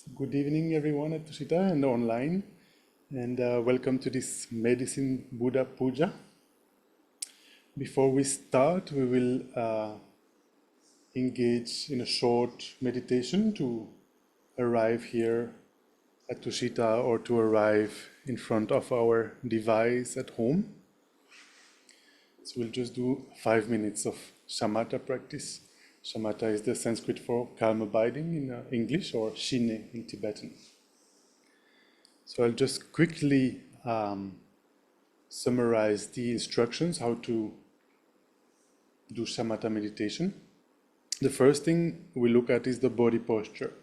Good evening, everyone at Tushita and online, and welcome to this Medicine Buddha Puja. Before we start, we will engage in a short meditation to arrive here at Tushita or to arrive in front of our device at home. So we'll just do 5 minutes of shamatha practice. Shamatha is the Sanskrit for calm abiding in English, or shine in Tibetan. So I'll just quickly summarize the instructions how to do shamatha meditation. The first thing we look at is the body posture.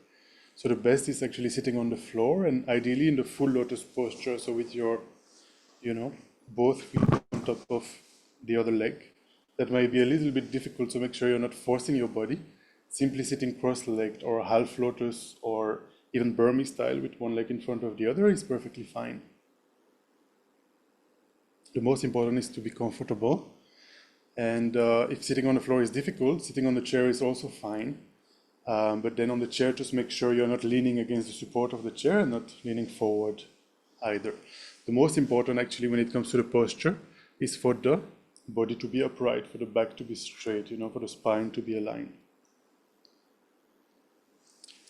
So the best is actually sitting on the floor, and ideally in the full lotus posture, so with your, both feet on top of the other leg. That might be a little bit difficult, so make sure you're not forcing your body. Simply sitting cross-legged or half lotus or even Burmese style with one leg in front of the other is perfectly fine. The most important is to be comfortable. And if sitting on the floor is difficult, sitting on the chair is also fine. But then on the chair, just make sure you're not leaning against the support of the chair and not leaning forward either. The most important actually when it comes to the posture is for the body to be upright, for the back to be straight, for the spine to be aligned.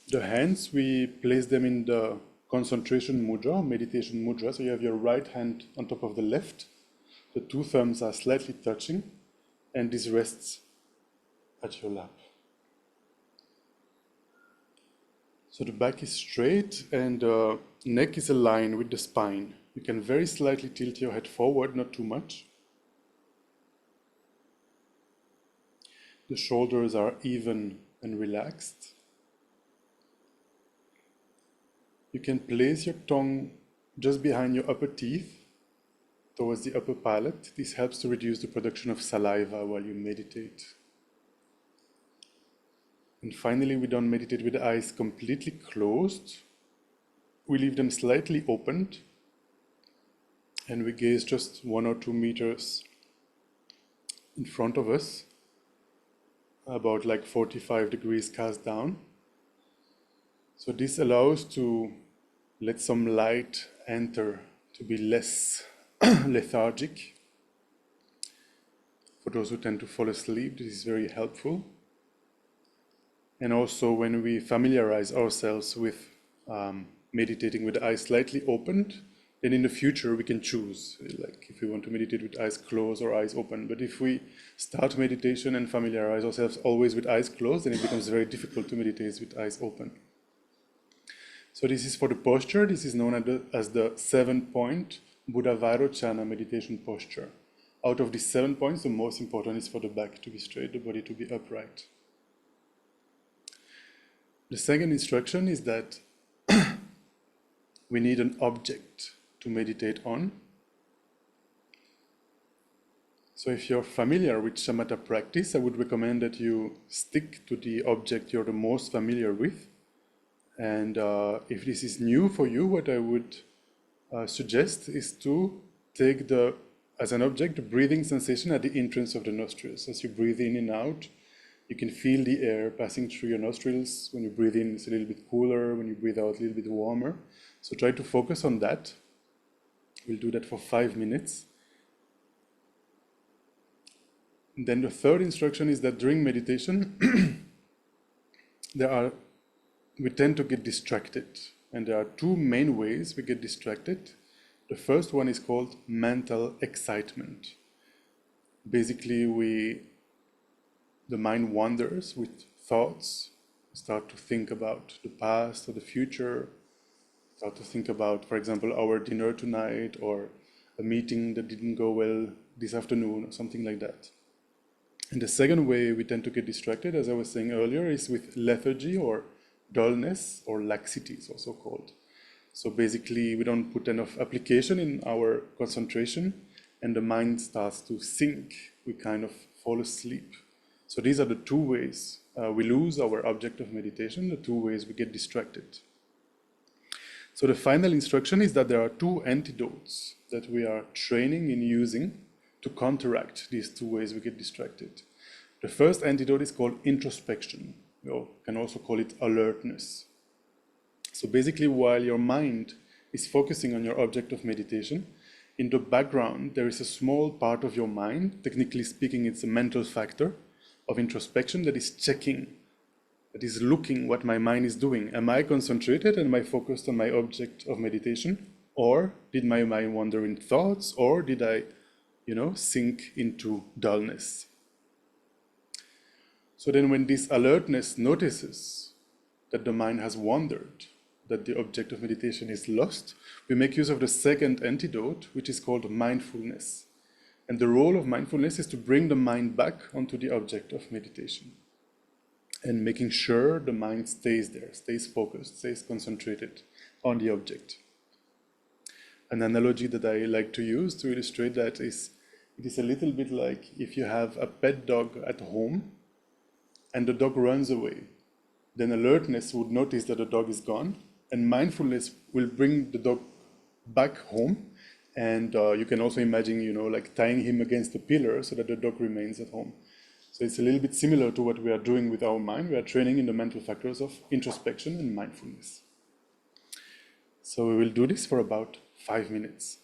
The hands, we place them in the concentration mudra, meditation mudra. So you have your right hand on top of the left. The two thumbs are slightly touching, and this rests at your lap. So the back is straight and the neck is aligned with the spine. You can very slightly tilt your head forward, not too much. The shoulders are even and relaxed. You can place your tongue just behind your upper teeth, towards the upper palate. This helps to reduce the production of saliva while you meditate. And finally, we don't meditate with the eyes completely closed. We leave them slightly opened, and we gaze just 1 or 2 meters in front of us, about like 45 degrees cast down. So this allows to let some light enter, to be less lethargic. For those who tend to fall asleep, this is very helpful. And also when we familiarize ourselves with meditating with the eyes slightly opened, then in the future we can choose, like if we want to meditate with eyes closed or eyes open. But if we start meditation and familiarize ourselves always with eyes closed, then it becomes very difficult to meditate with eyes open. So this is for the posture. This is known as the 7-point Buddha Vairochana meditation posture. Out of these 7 points, the most important is for the back to be straight, the body to be upright. The second instruction is that we need an object to meditate on. So if you're familiar with shamatha practice, I would recommend that you stick to the object you're the most familiar with. And if this is new for you, what I would suggest is to take as an object the breathing sensation at the entrance of the nostrils. As you breathe in and out, you can feel the air passing through your nostrils. When you breathe in, it's a little bit cooler. When you breathe out, a little bit warmer. So try to focus on that. We'll do that for 5 minutes. And then the third instruction is that during meditation, we tend to get distracted. And there are 2 main ways we get distracted. The first one is called mental excitement. Basically, the mind wanders with thoughts, start to think about the past or the future, start to think about, for example, our dinner tonight or a meeting that didn't go well this afternoon or something like that. And the second way we tend to get distracted, as I was saying earlier, is with lethargy or dullness, or laxity is also called. So basically, we don't put enough application in our concentration and the mind starts to sink. We kind of fall asleep. So these are the 2 ways we lose our object of meditation, the 2 ways we get distracted. So the final instruction is that there are 2 antidotes that we are training in using to counteract these 2 ways we get distracted. The first antidote is called introspection. You can also call it alertness. So basically, while your mind is focusing on your object of meditation, in the background, there is a small part of your mind, technically speaking, it's a mental factor of introspection that is checking, that is looking what my mind is doing. Am I concentrated and am I focused on my object of meditation? Or did my mind wander in thoughts? Or did I, sink into dullness? So then when this alertness notices that the mind has wandered, that the object of meditation is lost, we make use of the second antidote, which is called mindfulness. And the role of mindfulness is to bring the mind back onto the object of meditation and making sure the mind stays there, stays focused, stays concentrated on the object. An analogy that I like to use to illustrate that is, it is a little bit like if you have a pet dog at home and the dog runs away, then alertness would notice that the dog is gone, and mindfulness will bring the dog back home. And you can also imagine, like tying him against a pillar so that the dog remains at home. So it's a little bit similar to what we are doing with our mind. We are training in the mental factors of introspection and mindfulness. So we will do this for about 5 minutes.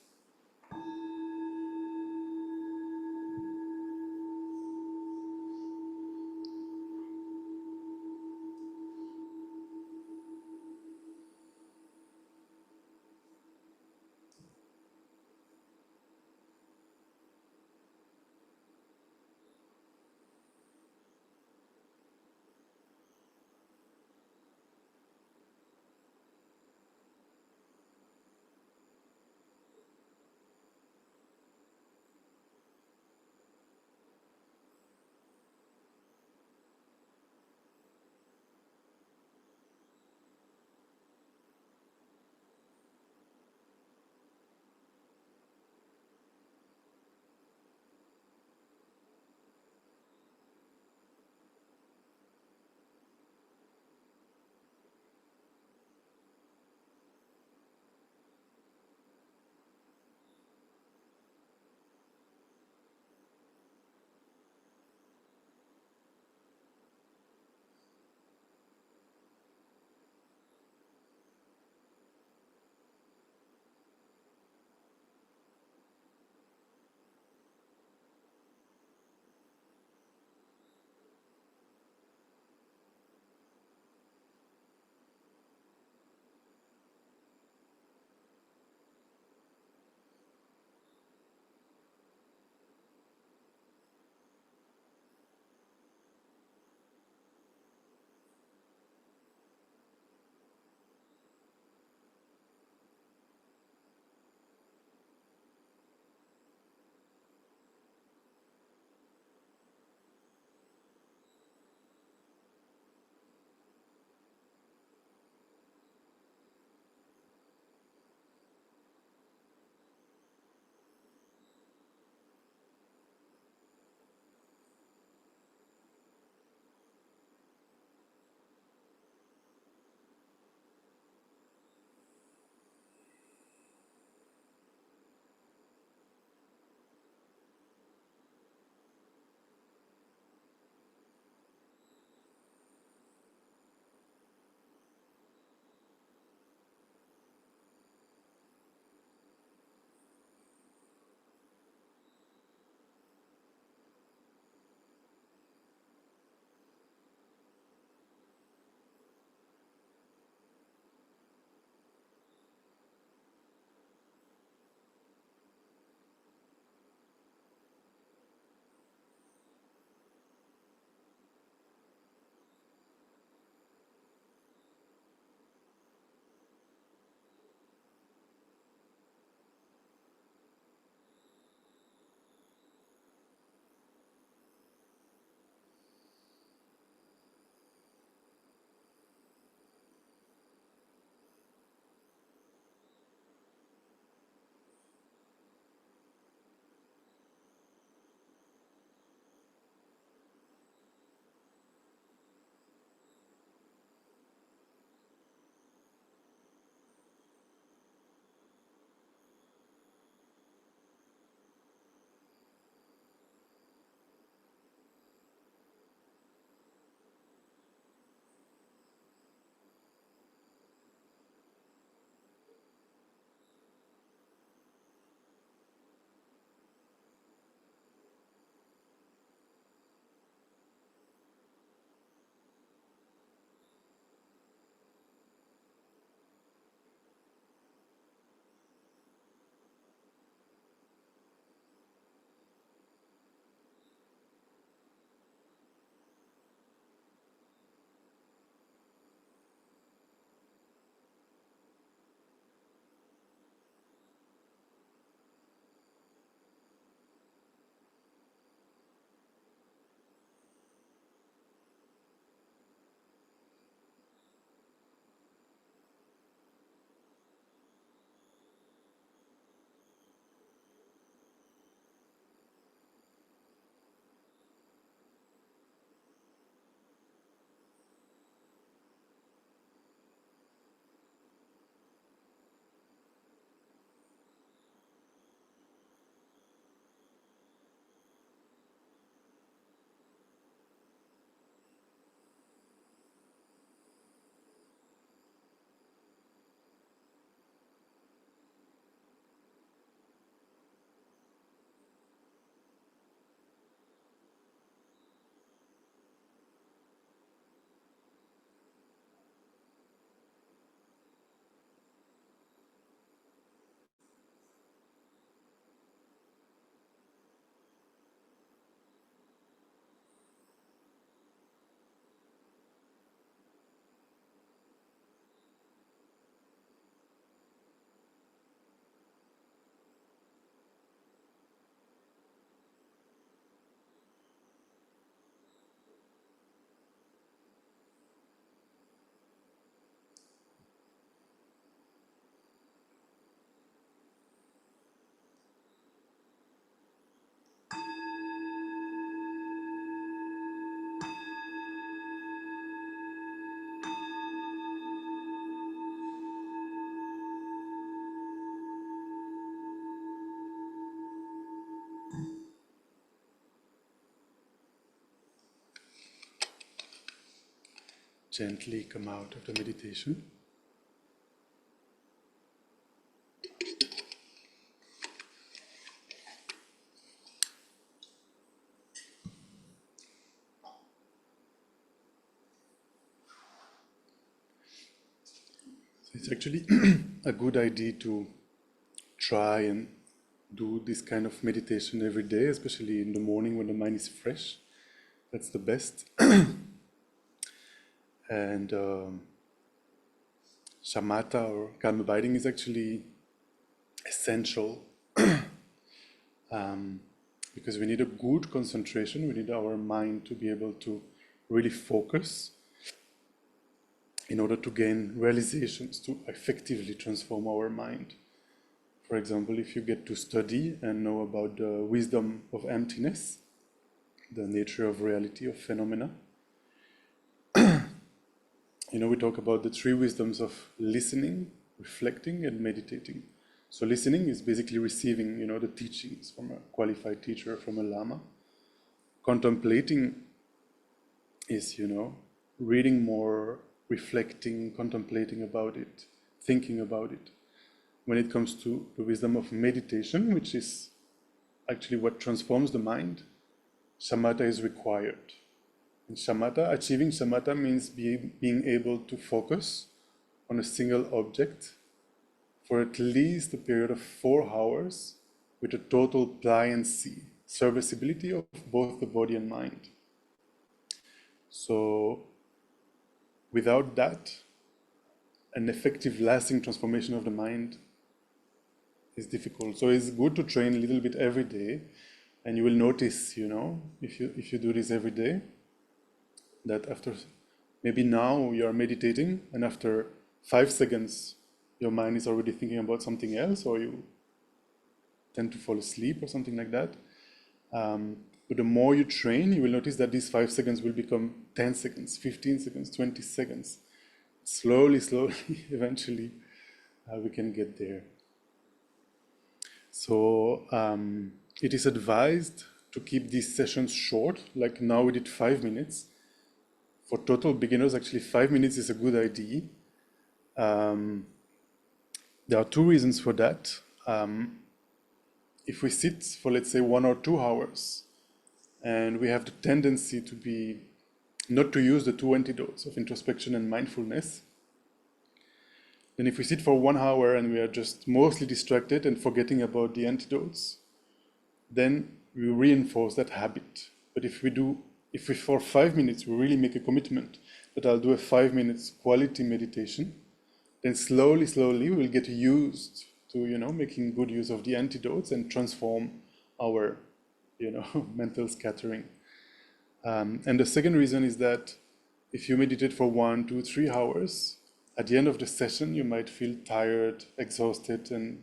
gently come out of the meditation. It's actually a good idea to try and do this kind of meditation every day, especially in the morning when the mind is fresh. That's the best. And shamatha or calm abiding is actually essential because we need a good concentration. We need our mind to be able to really focus in order to gain realizations, to effectively transform our mind. For example, if you get to study and know about the wisdom of emptiness, the nature of reality, of phenomena, we talk about the three wisdoms of listening, reflecting, and meditating. So listening is basically receiving, the teachings from a qualified teacher, from a Lama. Contemplating is, reading more, reflecting, contemplating about it, thinking about it. When it comes to the wisdom of meditation, which is actually what transforms the mind, shamatha is required. And achieving shamatha means being able to focus on a single object for at least a period of 4 hours with a total pliancy, serviceability of both the body and mind. So without that, an effective, lasting transformation of the mind is difficult. So it's good to train a little bit every day, and you will notice, if you do this every day, that after maybe now you are meditating, and after 5 seconds, your mind is already thinking about something else, or you tend to fall asleep or something like that. But the more you train, you will notice that these 5 seconds will become 10 seconds, 15 seconds, 20 seconds. Slowly, eventually, we can get there. So it is advised to keep these sessions short, like now we did 5 minutes. For total beginners, actually 5 minutes is a good idea. There are 2 reasons for that. If we sit for, let's say, 1 or 2 hours, and we have the tendency to be not to use the 2 antidotes of introspection and mindfulness, then if we sit for 1 hour and we are just mostly distracted and forgetting about the antidotes, then we reinforce that habit. But if we for 5 minutes, we really make a commitment that I'll do a 5 minutes quality meditation, then slowly we will get used to, making good use of the antidotes and transform our, mental scattering. And the second reason is that if you meditate for 1, 2, 3 hours, at the end of the session, you might feel tired, exhausted, and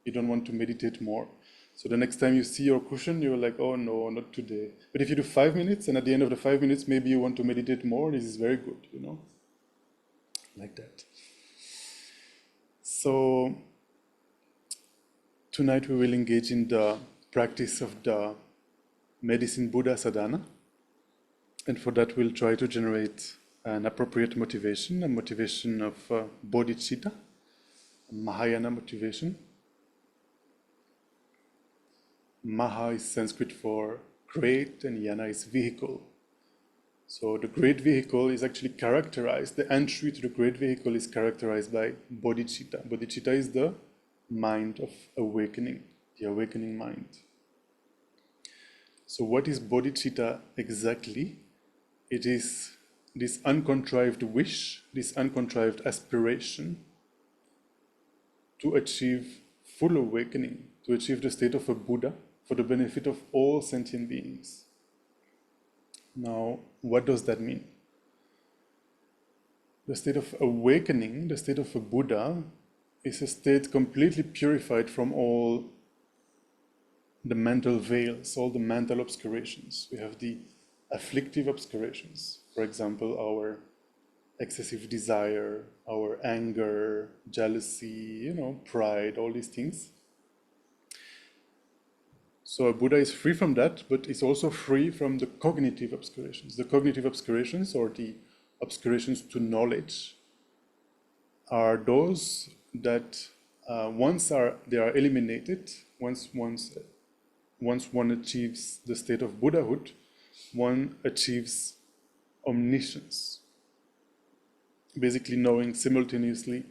you don't want to meditate more. So the next time you see your cushion, you're like, oh no, not today. But if you do 5 minutes, and at the end of the 5 minutes, maybe you want to meditate more, this is very good, like that. So tonight we will engage in the practice of the medicine Buddha sadhana. And for that, we'll try to generate an appropriate motivation, a motivation of bodhicitta, a Mahayana motivation. Maha is Sanskrit for great, and yana is vehicle. So the great vehicle is actually characterized, the entry to the great vehicle is characterized by bodhicitta. Bodhicitta is the mind of awakening, the awakening mind. So what is bodhicitta exactly? It is this uncontrived wish, this uncontrived aspiration to achieve full awakening, to achieve the state of a Buddha for the benefit of all sentient beings. Now, what does that mean? The state of awakening, the state of a Buddha, is a state completely purified from all the mental veils, all the mental obscurations. We have the afflictive obscurations, for example, our excessive desire, our anger, jealousy, pride, all these things. So a Buddha is free from that, but is also free from the cognitive obscurations. The cognitive obscurations, or the obscurations to knowledge are those that once they are eliminated, once one achieves the state of Buddhahood, one achieves omniscience, basically knowing simultaneously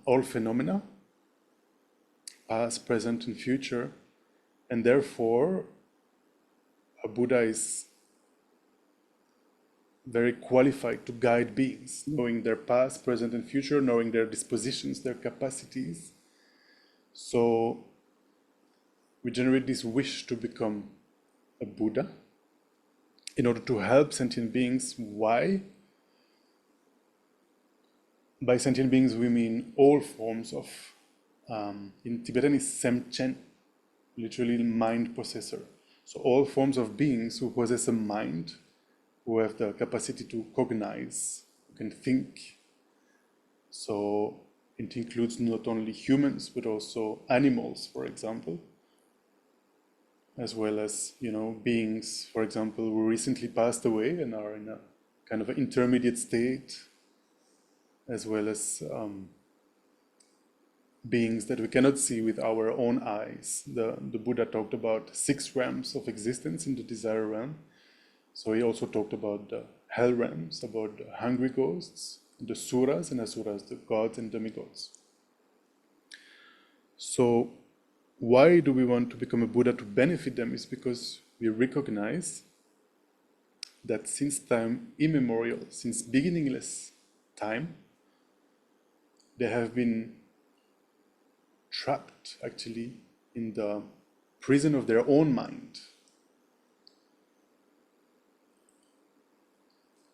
all phenomena, past, present, and future, and therefore a Buddha is very qualified to guide beings, knowing their past, present, and future, knowing their dispositions, their capacities. So we generate this wish to become a Buddha in order to help sentient beings. Why? By sentient beings, we mean all forms of, in Tibetan is semchen, literally mind possessor. So all forms of beings who possess a mind, who have the capacity to cognize, who can think. So it includes not only humans, but also animals, for example, as well as, beings, for example, who recently passed away and are in a kind of an intermediate state, as well as beings that we cannot see with our own eyes. The Buddha talked about 6 realms of existence in the desire realm. So he also talked about the hell realms, about the hungry ghosts, the suras and asuras, the gods and demigods. So why do we want to become a Buddha? To benefit them is because we recognize that since time immemorial, since beginningless time, they have been trapped actually in the prison of their own mind,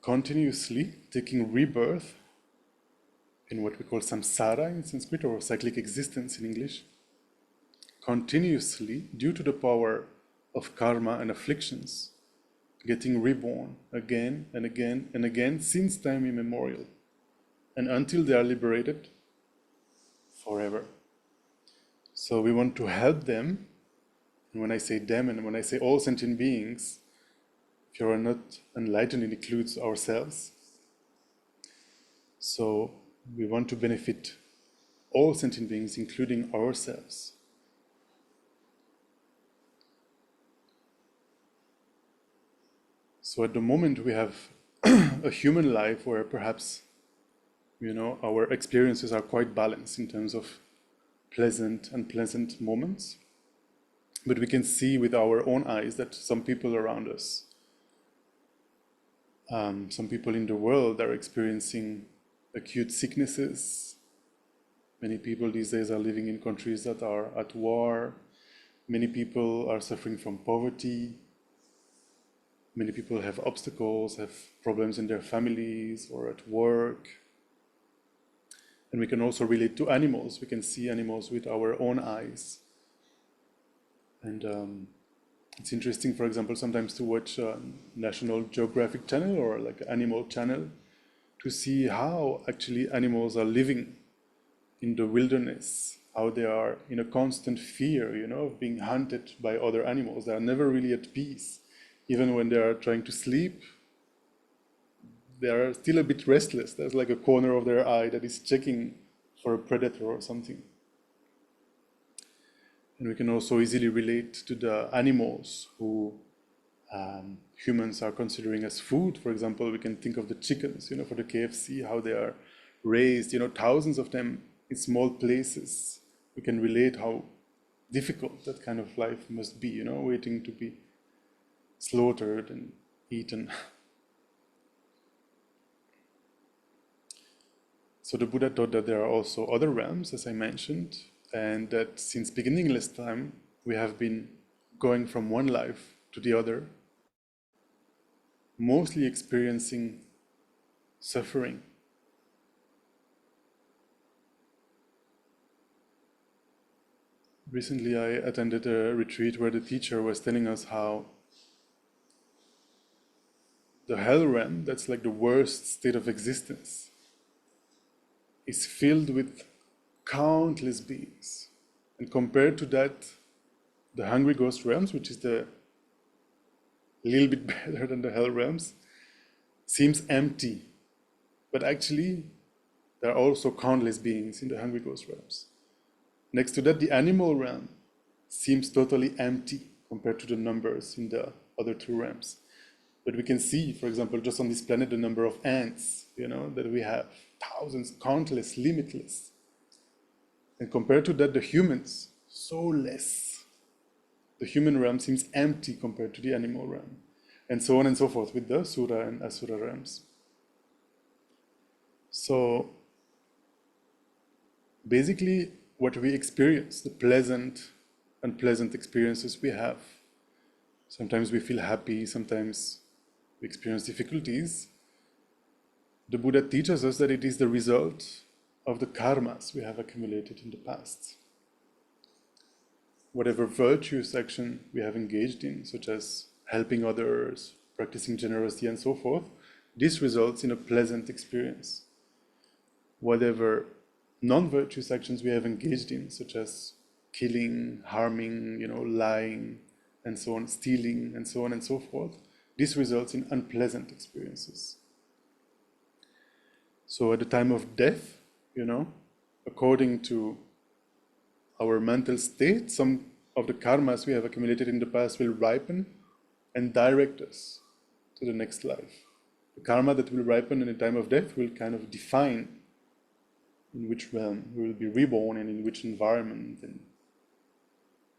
continuously taking rebirth in what we call samsara in Sanskrit, or cyclic existence in English, continuously, due to the power of karma and afflictions, getting reborn again and again and again since time immemorial, and until they are liberated forever. So we want to help them, and when I say them and when I say all sentient beings, if you are not enlightened, it includes ourselves. So we want to benefit all sentient beings, including ourselves. So at the moment we have a human life where perhaps, our experiences are quite balanced in terms of pleasant and unpleasant moments. But we can see with our own eyes that some people around us, some people in the world are experiencing acute sicknesses. Many people these days are living in countries that are at war. Many people are suffering from poverty. Many people have obstacles, have problems in their families or at work. And we can also relate to animals. We can see animals with our own eyes. And it's interesting, for example, sometimes to watch National Geographic Channel or like Animal Channel to see how actually animals are living in the wilderness, how they are in a constant fear, of being hunted by other animals. They are never really at peace. Even when they are trying to sleep, they are still a bit restless. There's like a corner of their eye that is checking for a predator or something. And we can also easily relate to the animals who humans are considering as food. For example, we can think of the chickens, for the KFC, how they are raised, thousands of them in small places. We can relate how difficult that kind of life must be, waiting to be slaughtered and eaten. So the Buddha taught that there are also other realms, as I mentioned, and that since beginningless time, we have been going from one life to the other, mostly experiencing suffering. Recently, I attended a retreat where the teacher was telling us how the hell realm, that's like the worst state of existence, is filled with countless beings. And compared to that, the hungry ghost realms, which is a little bit better than the hell realms, seems empty, but actually there are also countless beings in the hungry ghost realms. Next to that, the animal realm seems totally empty compared to the numbers in the other two realms. But we can see, for example, just on this planet, the number of ants, that we have, thousands, countless, limitless. And compared to that, the humans, so less. The human realm seems empty compared to the animal realm, and so on and so forth with the Sura and Asura realms. So basically, what we experience, the pleasant, unpleasant experiences we have, sometimes we feel happy, sometimes we experience difficulties. The Buddha teaches us that it is the result of the karmas we have accumulated in the past. Whatever virtuous action we have engaged in, such as helping others, practicing generosity, and so forth, this results in a pleasant experience. Whatever non-virtuous actions we have engaged in, such as killing, harming, lying, and so on, stealing, and so on and so forth, this results in unpleasant experiences. So at the time of death, according to our mental state, some of the karmas we have accumulated in the past will ripen and direct us to the next life. The karma that will ripen in the time of death will kind of define in which realm we will be reborn and in which environment and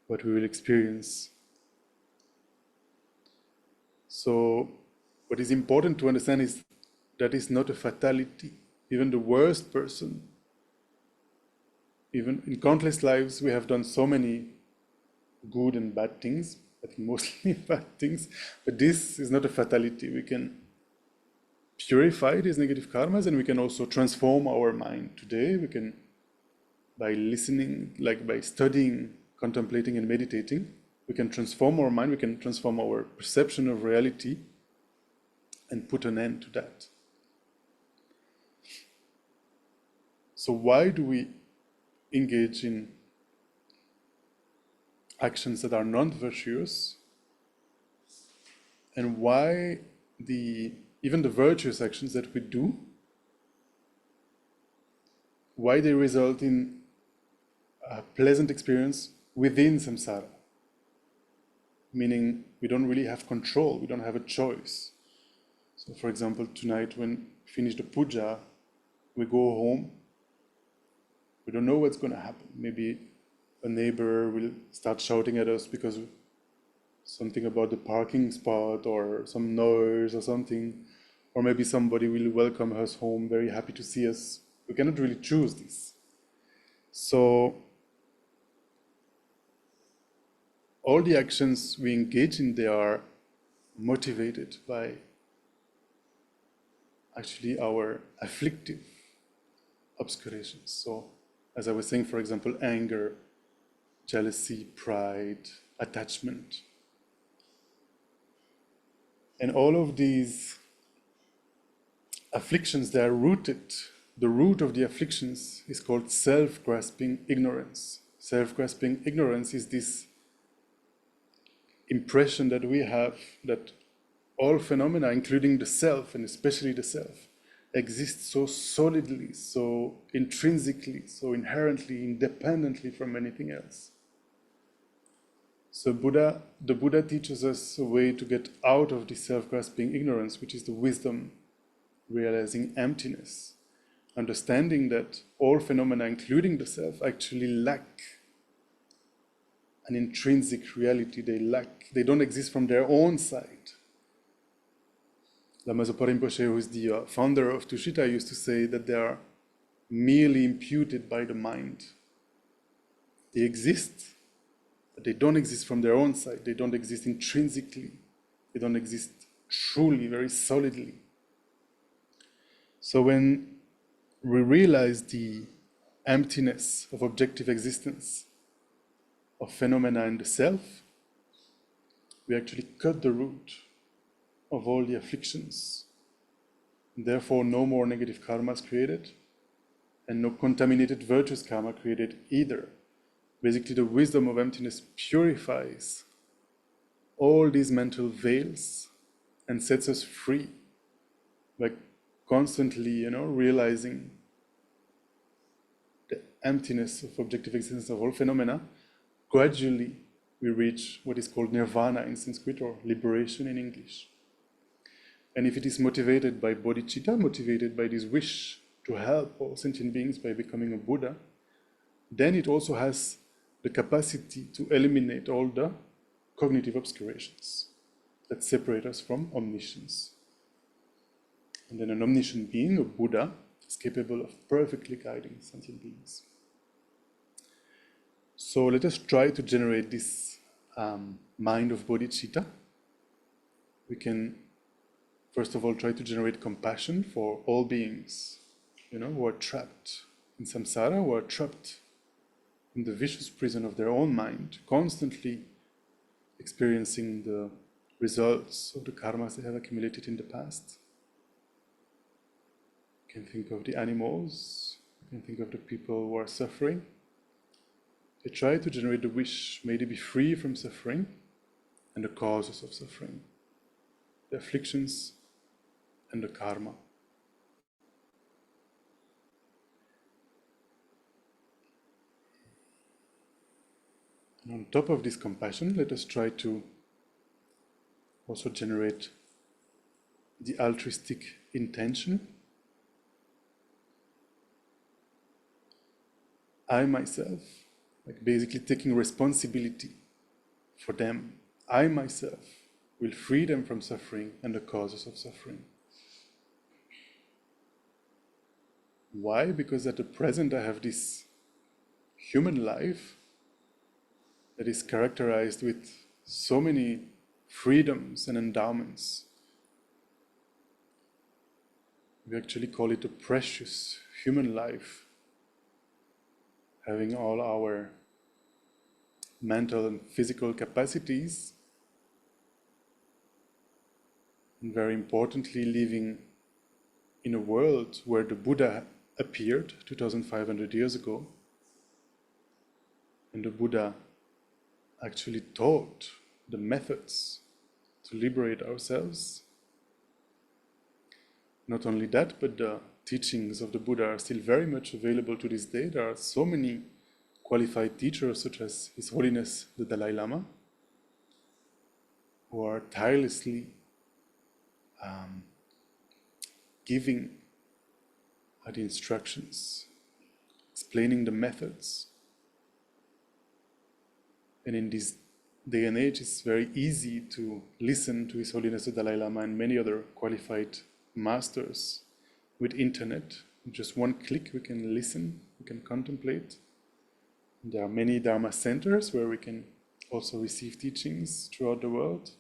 what we will experience. So what is important to understand is that is not a fatality. Even the worst person, even in countless lives, we have done so many good and bad things, I think mostly bad things, but this is not a fatality. We can purify these negative karmas, and we can also transform our mind. Today, we can, by listening, like by studying, contemplating, and meditating, we can transform our mind, we can transform our perception of reality, and put an end to that. So why do we engage in actions that are non-virtuous? And why even the virtuous actions that we do, why they result in a pleasant experience within samsara? Meaning we don't really have control, we don't have a choice. So for example, tonight when we finish the puja, we go home, we don't know what's going to happen. Maybe a neighbor will start shouting at us because something about the parking spot or some noise or something. Or maybe somebody will welcome us home, very happy to see us. We cannot really choose this. So all the actions we engage in, they are motivated by actually our afflictive obscurations. So as I was saying, for example, anger, jealousy, pride, attachment. And all of these afflictions, they are rooted. The root of the afflictions is called self-grasping ignorance. Self-grasping ignorance is this impression that we have that all phenomena, including the self, and especially the self, exist so solidly, so intrinsically, so inherently, independently from anything else. So the Buddha teaches us a way to get out of this self-grasping ignorance, which is the wisdom realizing emptiness, understanding that all phenomena, including the self, actually lack an intrinsic reality. They don't exist from their own side. Lama Zopa Rinpoche, who is the founder of Tushita, used to say that they are merely imputed by the mind. They exist, but they don't exist from their own side. They don't exist intrinsically. They don't exist truly, very solidly. So when we realize the emptiness of objective existence, of phenomena in the self, we actually cut the root of all the afflictions. Therefore, no more negative karmas created, and no contaminated virtuous karma created either. Basically, the wisdom of emptiness purifies all these mental veils and sets us free by constantly, realizing the emptiness of objective existence of all phenomena, gradually we reach what is called nirvana in Sanskrit, or liberation in English. And if it is motivated by bodhicitta, motivated by this wish to help all sentient beings by becoming a Buddha, then it also has the capacity to eliminate all the cognitive obscurations that separate us from omniscience. And then an omniscient being, a Buddha, is capable of perfectly guiding sentient beings. So let us try to generate this mind of bodhicitta. We can, first of all, try to generate compassion for all beings, who are trapped in samsara, who are trapped in the vicious prison of their own mind, constantly experiencing the results of the karmas they have accumulated in the past. You can think of the animals, you can think of the people who are suffering. They try to generate the wish, may they be free from suffering and the causes of suffering, the afflictions and the karma. And on top of this compassion, let us try to also generate the altruistic intention. I myself, like basically taking responsibility for them, I myself will free them from suffering and the causes of suffering. Why? Because at the present I have this human life that is characterized with so many freedoms and endowments. We actually call it a precious human life, having all our mental and physical capacities, and very importantly, living in a world where the Buddha appeared 2,500 years ago, and the Buddha actually taught the methods to liberate ourselves. Not only that, but the teachings of the Buddha are still very much available to this day. There are so many qualified teachers, such as His Holiness the Dalai Lama, who are tirelessly giving the instructions, explaining the methods. And in this day and age, it's very easy to listen to His Holiness the Dalai Lama and many other qualified masters with internet. With just one click, we can listen, we can contemplate. And there are many Dharma centers where we can also receive teachings throughout the world.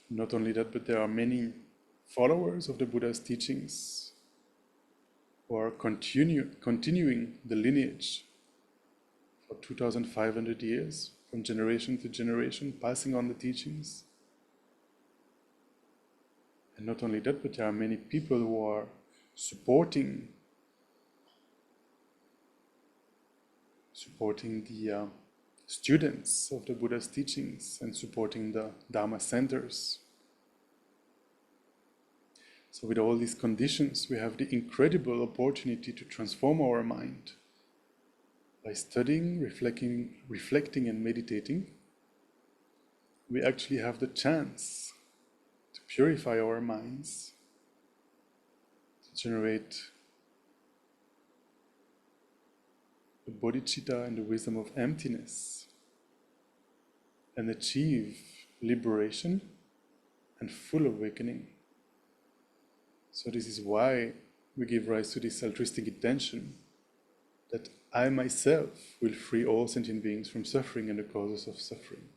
Not only that, but there are many followers of the Buddha's teachings who are continuing the lineage for 2,500 years, from generation to generation, passing on the teachings. And not only that, but there are many people who are supporting the students of the Buddha's teachings and supporting the Dharma centers. So with all these conditions, we have the incredible opportunity to transform our mind by studying, reflecting and meditating. We actually have the chance to purify our minds, to generate the bodhicitta and the wisdom of emptiness, and achieve liberation and full awakening. So this is why we give rise to this altruistic intention, that I myself will free all sentient beings from suffering and the causes of suffering.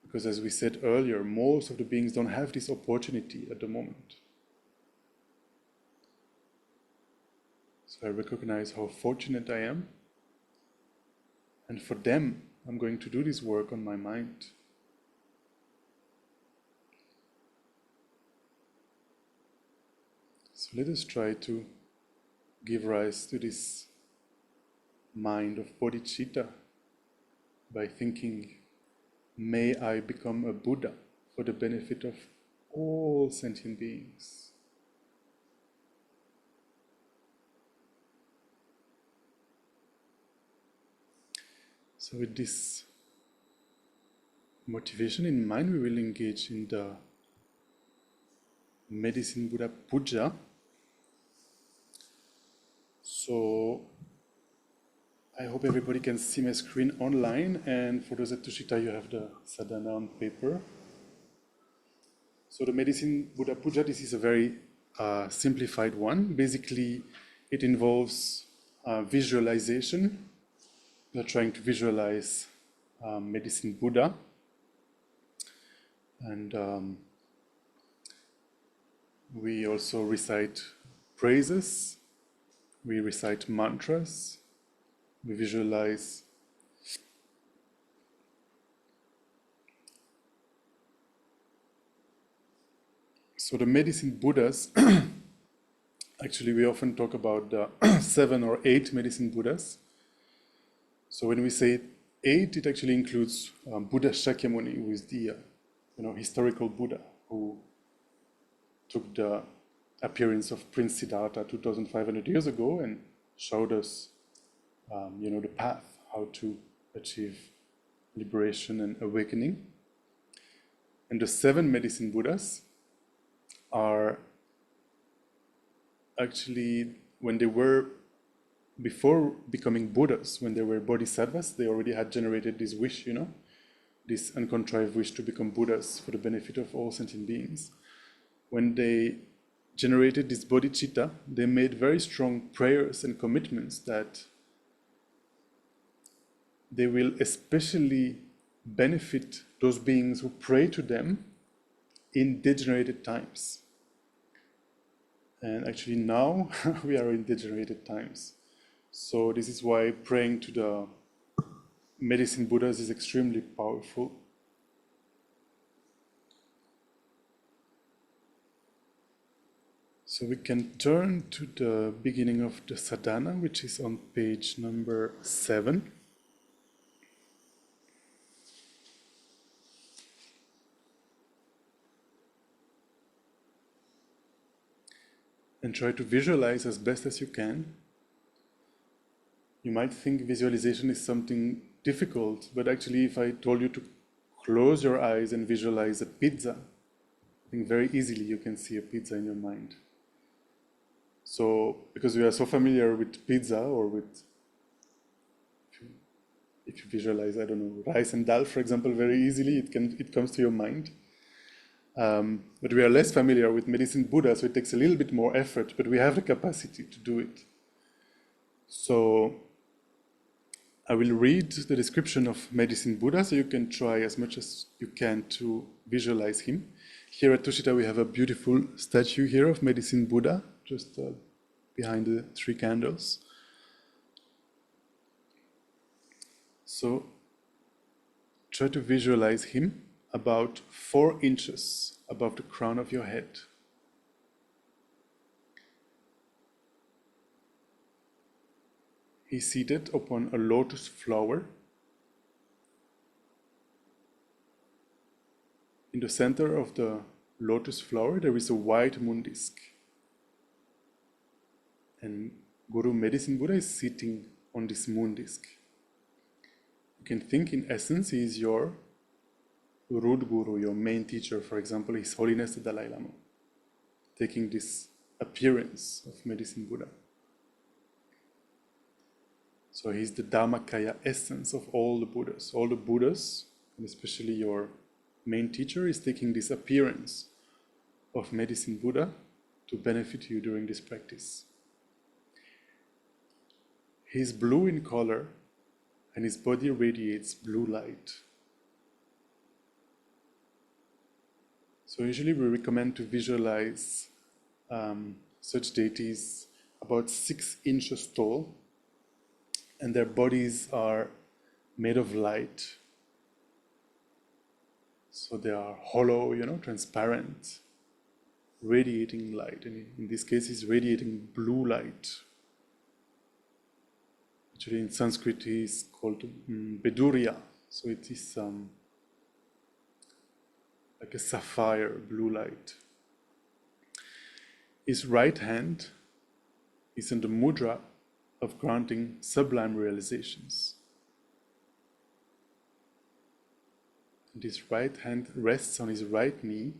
Because as we said earlier, most of the beings don't have this opportunity at the moment. So I recognize how fortunate I am, and for them, I'm going to do this work on my mind. So let us try to give rise to this mind of bodhicitta by thinking may I become a Buddha for the benefit of all sentient beings. So with this motivation in mind, we will engage in the Medicine Buddha Puja. So I hope everybody can see my screen online, and for those at Tushita, you have the sadhana on paper. So the Medicine Buddha Puja, this is a very simplified one. Basically, it involves visualization. We are trying to visualize Medicine Buddha, and we also recite praises, we recite mantras, we visualize so the Medicine Buddhas. Actually, we often talk about the 7 or 8 Medicine Buddhas. So when we say 8, it actually includes Buddha Shakyamuni, who is the historical Buddha who took the appearance of Prince Siddhartha 2,500 years ago and showed us, the path, how to achieve liberation and awakening. And the 7 Medicine Buddhas are actually, when they were, before becoming Buddhas, when they were Bodhisattvas, they already had generated this wish, this uncontrived wish to become Buddhas for the benefit of all sentient beings. When they generated this bodhicitta, they made very strong prayers and commitments that they will especially benefit those beings who pray to them in degenerated times. And actually now we are in degenerated times. So this is why praying to the Medicine Buddhas is extremely powerful. So we can turn to the beginning of the sadhana, which is on page number 7. And try to visualize as best as you can. You might think visualization is something difficult, but actually if I told you to close your eyes and visualize a pizza, I think very easily you can see a pizza in your mind. So, because we are so familiar with pizza, or with, if you visualize, I don't know, rice and dal, for example, very easily it comes to your mind. But we are less familiar with Medicine Buddha, so it takes a little bit more effort, but we have the capacity to do it. So I will read the description of Medicine Buddha, so you can try as much as you can to visualize him. Here at Tushita, we have a beautiful statue here of Medicine Buddha, just behind the 3 candles. So try to visualize him about 4 inches above the crown of your head. He's seated upon a lotus flower. In the center of the lotus flower, there is a white moon disk. And Guru Medicine Buddha is sitting on this moon disk. You can think, in essence, he is your root guru, your main teacher, for example, His Holiness the Dalai Lama, taking this appearance of Medicine Buddha. So he's the Dharmakaya essence of all the Buddhas. All the Buddhas, and especially your main teacher, is taking this appearance of Medicine Buddha to benefit you during this practice. He's blue in color, and his body radiates blue light. So usually we recommend to visualize such deities about 6 inches tall, and their bodies are made of light. So they are hollow, transparent, radiating light. And in this case, it's radiating blue light. Actually, in Sanskrit, it's called Bedurya. So it is like a sapphire blue light. His right hand is in the mudra of granting sublime realizations. And his right hand rests on his right knee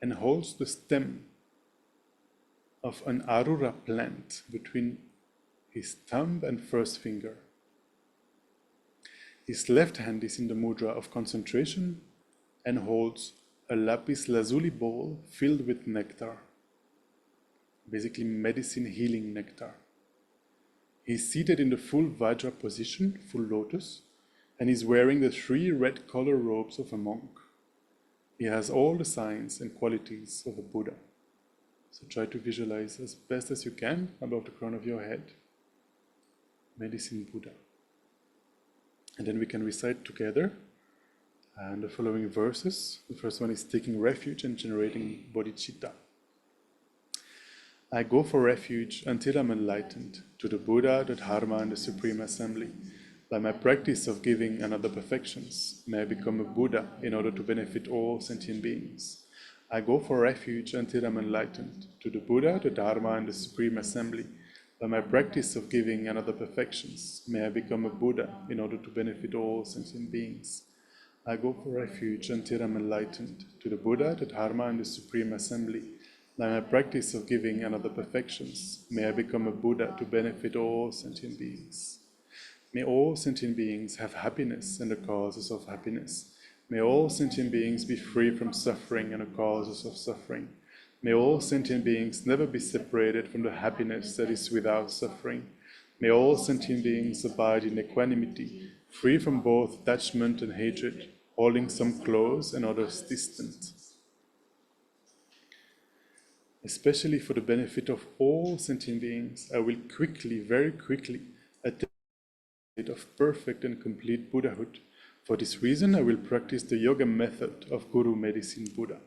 and holds the stem of an arura plant between his thumb and first finger. His left hand is in the mudra of concentration and holds a lapis lazuli bowl filled with nectar, basically medicine healing nectar. He is seated in the full Vajra position, full lotus, and is wearing the 3 red color robes of a monk. He has all the signs and qualities of a Buddha. So try to visualize as best as you can above the crown of your head, Medicine Buddha. And then we can recite together the following verses. The first one is taking refuge and generating bodhicitta. I go for refuge until I'm enlightened to the Buddha, the Dharma, and the Supreme Assembly. By my practice of giving and other perfections, may I become a Buddha in order to benefit all sentient beings. I go for refuge until I'm enlightened to the Buddha, the Dharma, and the Supreme Assembly. By my practice of giving and other perfections, may I become a Buddha in order to benefit all sentient beings. I go for refuge until I'm enlightened to the Buddha, the Dharma, and the Supreme Assembly. By my practice of giving and other perfections, may I become a Buddha to benefit all sentient beings. May all sentient beings have happiness and the causes of happiness. May all sentient beings be free from suffering and the causes of suffering. May all sentient beings never be separated from the happiness that is without suffering. May all sentient beings abide in equanimity, free from both attachment and hatred, holding some close and others distant. Especially for the benefit of all sentient beings, I will quickly, very quickly, attain a state of perfect and complete Buddhahood. For this reason, I will practice the yoga method of Guru Medicine Buddha.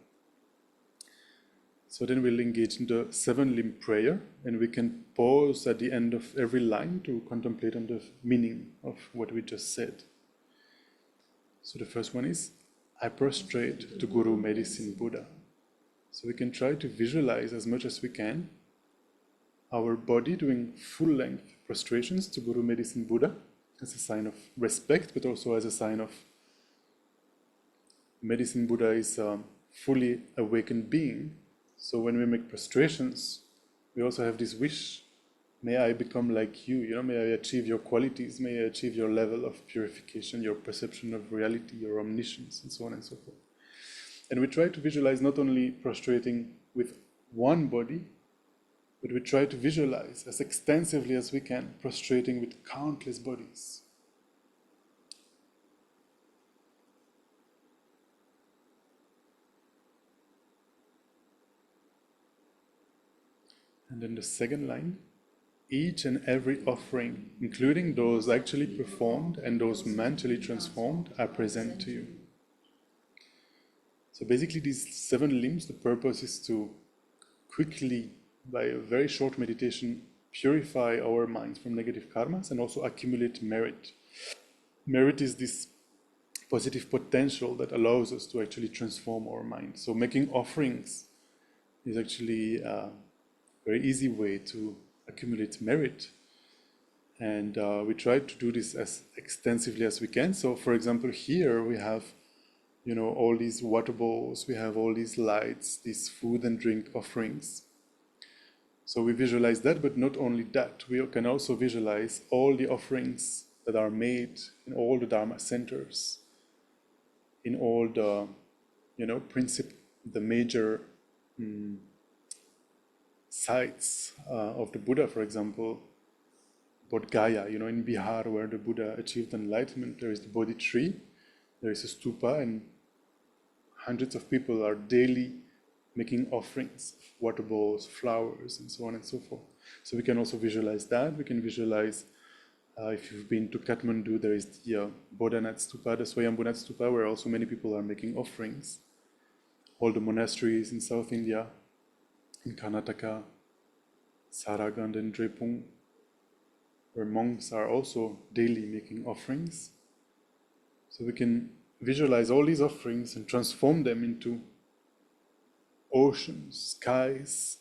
So then we'll engage in the 7-limb prayer, and we can pause at the end of every line to contemplate on the meaning of what we just said. So the first one is, I prostrate to Guru Medicine Buddha. So we can try to visualize as much as we can our body doing full-length prostrations to Guru Medicine Buddha as a sign of respect, but also as a sign of Medicine Buddha is a fully awakened being. So when we make prostrations, we also have this wish, may I become like you, may I achieve your qualities, may I achieve your level of purification, your perception of reality, your omniscience, and so on and so forth. And we try to visualize not only prostrating with one body, but we try to visualize as extensively as we can, prostrating with countless bodies. And then the second line, each and every offering, including those actually performed and those mentally transformed, I present to you. So basically these 7 limbs, the purpose is to quickly, by a very short meditation, purify our minds from negative karmas and also accumulate merit. Merit is this positive potential that allows us to actually transform our mind. So making offerings is actually a very easy way to accumulate merit. And we try to do this as extensively as we can. So for example, here we have all these water bowls, we have all these lights, these food and drink offerings. So we visualize that, but not only that, we can also visualize all the offerings that are made in all the Dharma centers, in all the, the major sites of the Buddha, for example, Bodh Gaya, in Bihar, where the Buddha achieved enlightenment, there is the Bodhi tree, there is a stupa, and hundreds of people are daily making offerings, water bowls, flowers, and so on and so forth. So we can also visualize that. We can visualize, if you've been to Kathmandu, there is the Bodhanath Stupa, the Swayambhunath Stupa, where also many people are making offerings. All the monasteries in South India, in Karnataka, Saragand and Drepung, where monks are also daily making offerings. So we can visualize all these offerings and transform them into oceans, skies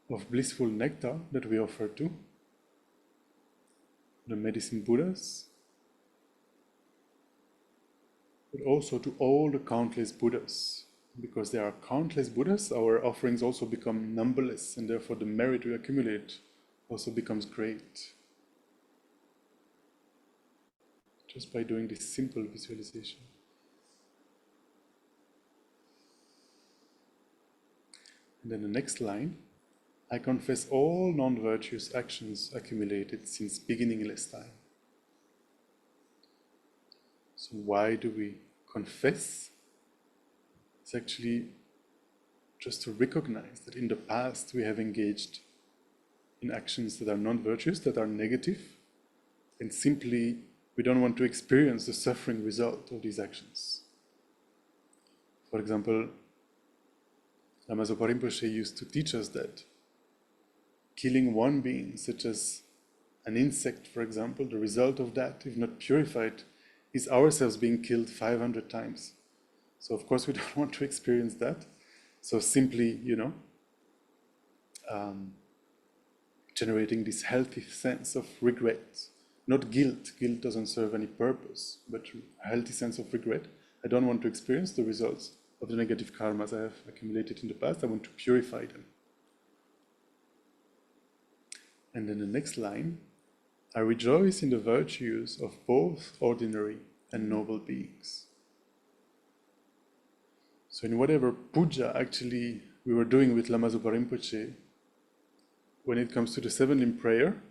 of blissful nectar that we offer to the medicine Buddhas, but also to all the countless Buddhas. Because there are countless Buddhas, our offerings also become numberless, and therefore the merit we accumulate also becomes great. Just by doing this simple visualization. And then the next line, I confess all non-virtuous actions accumulated since beginningless time. So why do we confess? It's actually just to recognize that in the past we have engaged in actions that are non-virtuous, that are negative, and simply we don't want to experience the suffering result of these actions. For example, Lama Zopa Rinpoche used to teach us that killing one being, such as an insect, for example, the result of that, if not purified, is ourselves being killed 500 times. So of course we don't want to experience that. So simply, generating this healthy sense of regret, not guilt. Guilt doesn't serve any purpose, but a healthy sense of regret. I don't want to experience the results of the negative karmas I have accumulated in the past. I want to purify them. And then the next line, I rejoice in the virtues of both ordinary and noble beings. So in whatever puja actually we were doing with Lama Zopa Rinpoche, when it comes to the 7 limb prayer,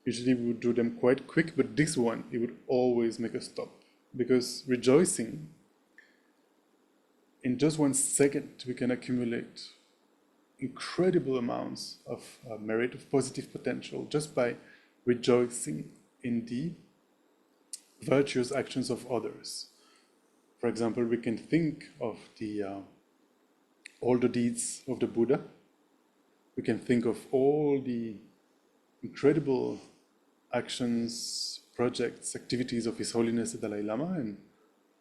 usually we would do them quite quick, but this one, it would always make us stop. Because rejoicing, in just 1 second, we can accumulate incredible amounts of merit, of positive potential, just by rejoicing in the virtuous actions of others. For example, we can think of all the deeds of the Buddha. We can think of all the incredible actions, projects, activities of His Holiness the Dalai Lama and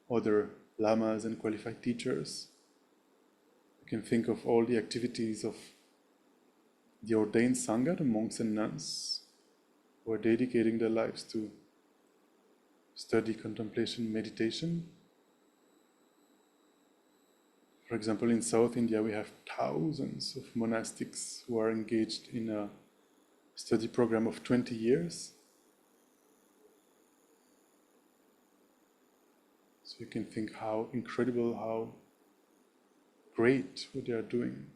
other lamas and qualified teachers. We can think of all the activities of the ordained Sangha, the monks and nuns, who are dedicating their lives to study, contemplation, meditation. For example, in South India, we have thousands of monastics who are engaged in a study program of 20 years. So you can think how incredible, how great what they are doing.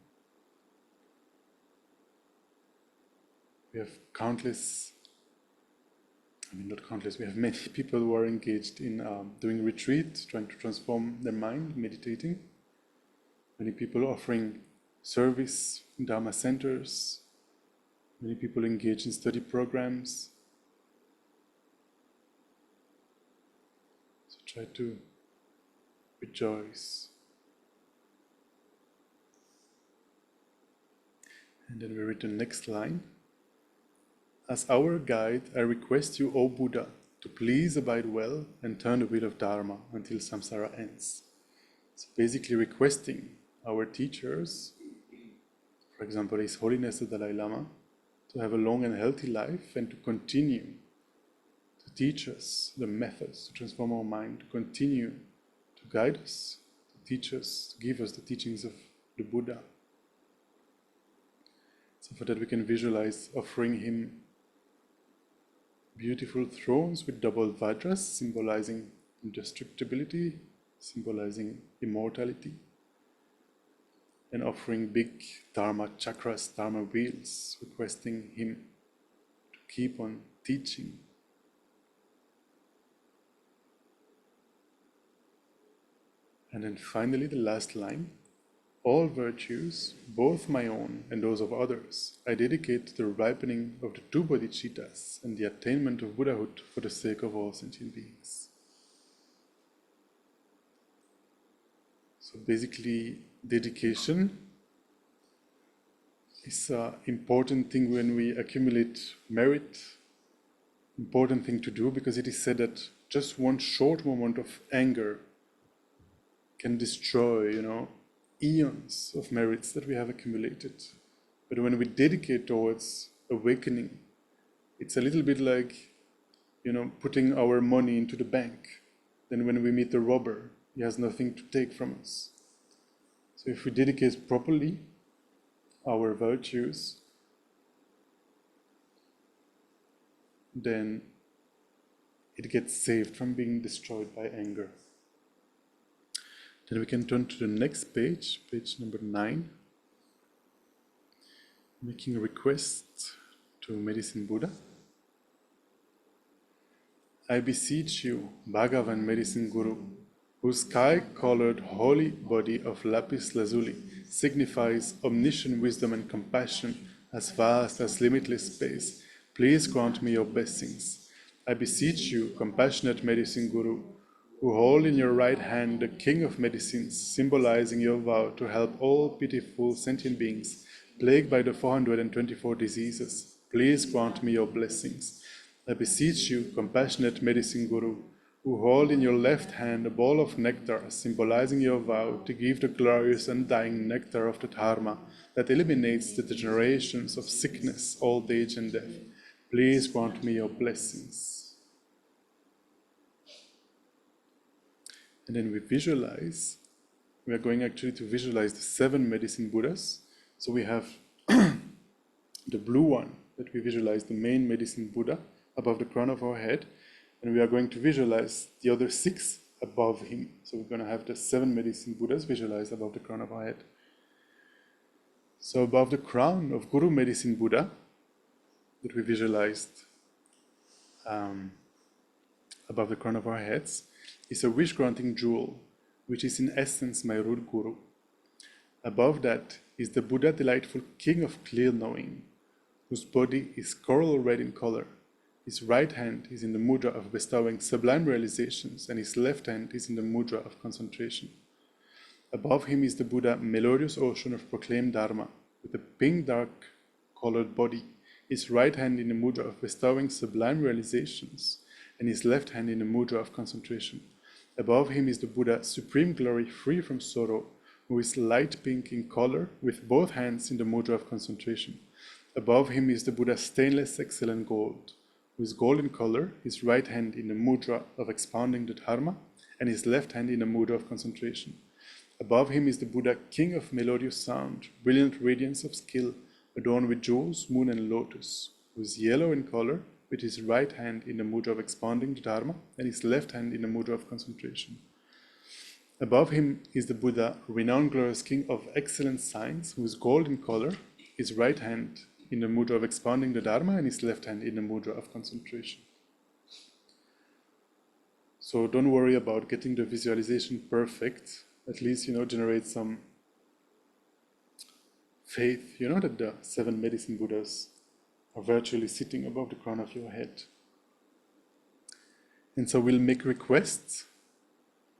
We have we have many people who are engaged in doing retreat, trying to transform their mind, meditating. Many people offering service in Dharma centers. Many people engaged in study programs. So try to rejoice. And then we read the next line. As our guide, I request you, O Buddha, to please abide well and turn the wheel of Dharma until samsara ends. So basically requesting our teachers, for example, His Holiness the Dalai Lama, to have a long and healthy life and to continue to teach us the methods to transform our mind, to continue to guide us, to teach us, to give us the teachings of the Buddha. So for that we can visualize offering him beautiful thrones with double vajras, symbolizing indestructibility, symbolizing immortality, and offering big Dharma chakras, Dharma wheels, requesting him to keep on teaching. And then finally the last line, all virtues, both my own and those of others, I dedicate to the ripening of the 2 bodhicittas and the attainment of Buddhahood for the sake of all sentient beings. So basically, dedication is an important thing when we accumulate merit, important thing to do, because it is said that just one short moment of anger can destroy, eons of merits that we have accumulated. But when we dedicate towards awakening, it's a little bit like, putting our money into the bank. Then when we meet the robber, he has nothing to take from us. So if we dedicate properly our virtues, then it gets saved from being destroyed by anger. Then we can turn to the next page, page number 9, making a request to Medicine Buddha. I beseech you, Bhagavan Medicine Guru, whose sky-colored holy body of lapis lazuli signifies omniscient wisdom and compassion as vast as limitless space, please grant me your blessings. I beseech you, compassionate Medicine Guru, who hold in your right hand the King of Medicines, symbolizing your vow to help all pitiful sentient beings plagued by the 424 diseases, please grant me your blessings. I beseech you, compassionate Medicine Guru, who hold in your left hand a bowl of nectar, symbolizing your vow to give the glorious undying nectar of the Dharma that eliminates the degenerations of sickness, old age, and death. Please grant me your blessings. And then we are going actually to visualize the 7 Medicine Buddhas. So we have the blue one that we visualize, the main Medicine Buddha, above the crown of our head, and we are going to visualize the other 6 above him. So we're going to have the 7 Medicine Buddhas visualized above the crown of our head. So above the crown of Guru Medicine Buddha that we visualized above the crown of our heads is a wish-granting jewel, which is in essence my root Guru. Above that is the Buddha delightful King of clear knowing, whose body is coral red in color. His right hand is in the mudra of bestowing sublime realizations, and his left hand is in the mudra of concentration. Above him is the Buddha melodious ocean of proclaimed Dharma, with a pink dark colored body, his right hand in the mudra of bestowing sublime realizations, and his left hand in the mudra of concentration. Above him is the Buddha supreme glory free from sorrow, who is light pink in color, with both hands in the mudra of concentration. Above him is the Buddha stainless excellent gold, who is golden color, his right hand in the mudra of expounding the Dharma, and his left hand in the mudra of concentration. Above him is the Buddha, king of melodious sound, brilliant radiance of skill, adorned with jewels, moon, and lotus, who is yellow in color, with his right hand in the mudra of expounding the Dharma, and his left hand in the mudra of concentration. Above him is the Buddha, renowned glorious king of excellent science, who is gold in color, his right hand in the mudra of expounding the Dharma, and his left hand in the mudra of concentration. So don't worry about getting the visualization perfect. At least, generate some faith, that the 7 Medicine Buddhas are virtually sitting above the crown of your head. And so we'll make requests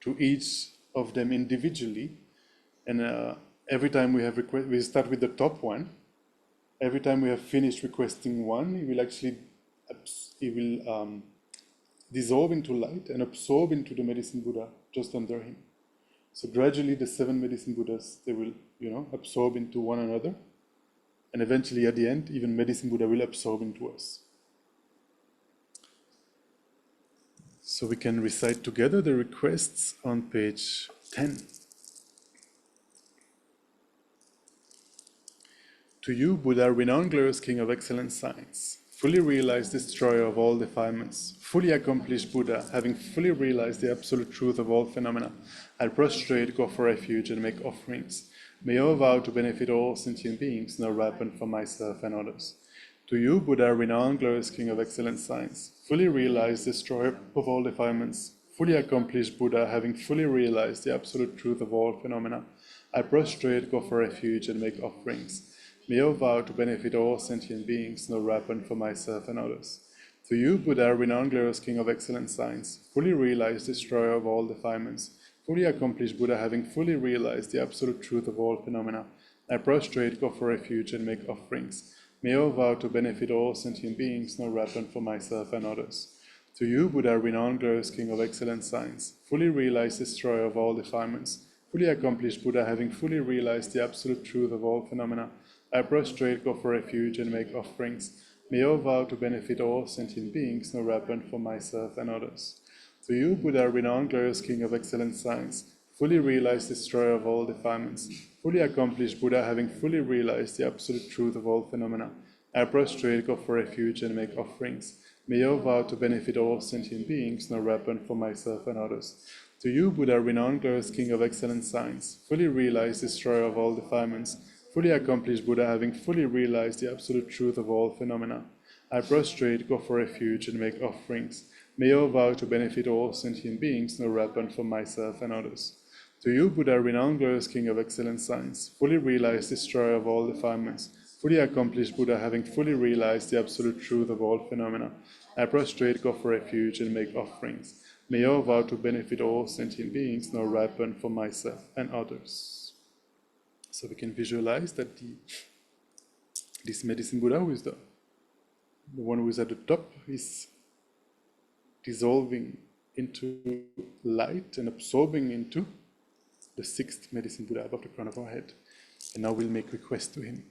to each of them individually. And every time we have request, we start with the top one. Every time we have finished requesting one, it will dissolve into light and absorb into the Medicine Buddha just under him. So gradually the 7 Medicine Buddhas, they will, absorb into one another. And eventually at the end, even Medicine Buddha will absorb into us. So we can recite together the requests on page 10. To you, Buddha, renowned glorious King of excellent science, fully realized destroyer of all defilements, fully accomplished Buddha, having fully realized the absolute truth of all phenomena, I prostrate, go for refuge, and make offerings. May your vow to benefit all sentient beings now ripen for myself and others. To you, Buddha, renowned glorious King of excellent science, fully realized destroyer of all defilements, fully accomplished Buddha, having fully realized the absolute truth of all phenomena, I prostrate, go for refuge, and make offerings. May your vow to benefit all sentient beings now ripen for myself and others. To you, Buddha, renowned glorious King of excellent science, fully realized destroyer of all defilements, fully accomplished Buddha, having fully realized the absolute truth of all phenomena, I prostrate, go for refuge, and make offerings. May your vow to benefit all sentient beings now ripen for myself and others. To you, Buddha, renowned glorious King of excellent science, fully realized destroyer of all defilements, fully accomplished Buddha, having fully realized the absolute truth of all phenomena, I prostrate, go for refuge, and make offerings. May I vow to benefit all sentient beings, no weapon for myself and others. To you, Buddha, renowned, glorious King of excellent science, fully realized destroyer of all defilements, fully accomplished Buddha, having fully realized the absolute truth of all phenomena, I prostrate, go for refuge, and make offerings. May I vow to benefit all sentient beings, no weapon for myself and others. To you, Buddha, renowned, glorious King of excellent science, fully realized destroyer of all defilements, fully accomplished Buddha, having fully realized the absolute truth of all phenomena, I prostrate, go for refuge, and make offerings. May I vow to benefit all sentient beings, no weapon for myself and others. To you, Buddha, renowned, glorious King of excellent science, fully realized destroyer of all defilements, fully accomplished Buddha, having fully realized the absolute truth of all phenomena, I prostrate, go for refuge, and make offerings. May I vow to benefit all sentient beings, no weapon for myself and others. So we can visualize that this medicine Buddha, who is the one who is at the top, is dissolving into light and absorbing into the sixth medicine Buddha above the crown of our head. And now we'll make request to him.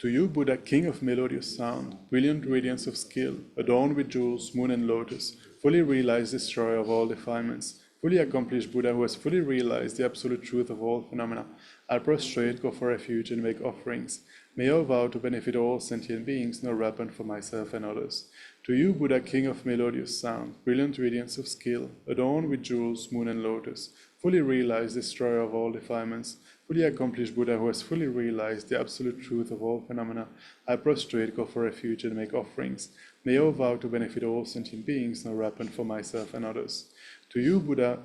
To you, Buddha, King of melodious sound, brilliant radiance of skill, adorned with jewels, moon and lotus, fully realized destroyer of all defilements, fully accomplished Buddha, who has fully realized the absolute truth of all phenomena, I prostrate, go for refuge, and make offerings. May I vow to benefit all sentient beings, no weapon for myself and others. To you, Buddha, King of melodious sound, brilliant radiance of skill, adorned with jewels, moon and lotus, fully realized destroyer of all defilements, fully accomplished Buddha, who has fully realized the absolute truth of all phenomena, I prostrate, go for refuge, and make offerings. May I vow to benefit all sentient beings, no weapon for myself and others. To you, Buddha,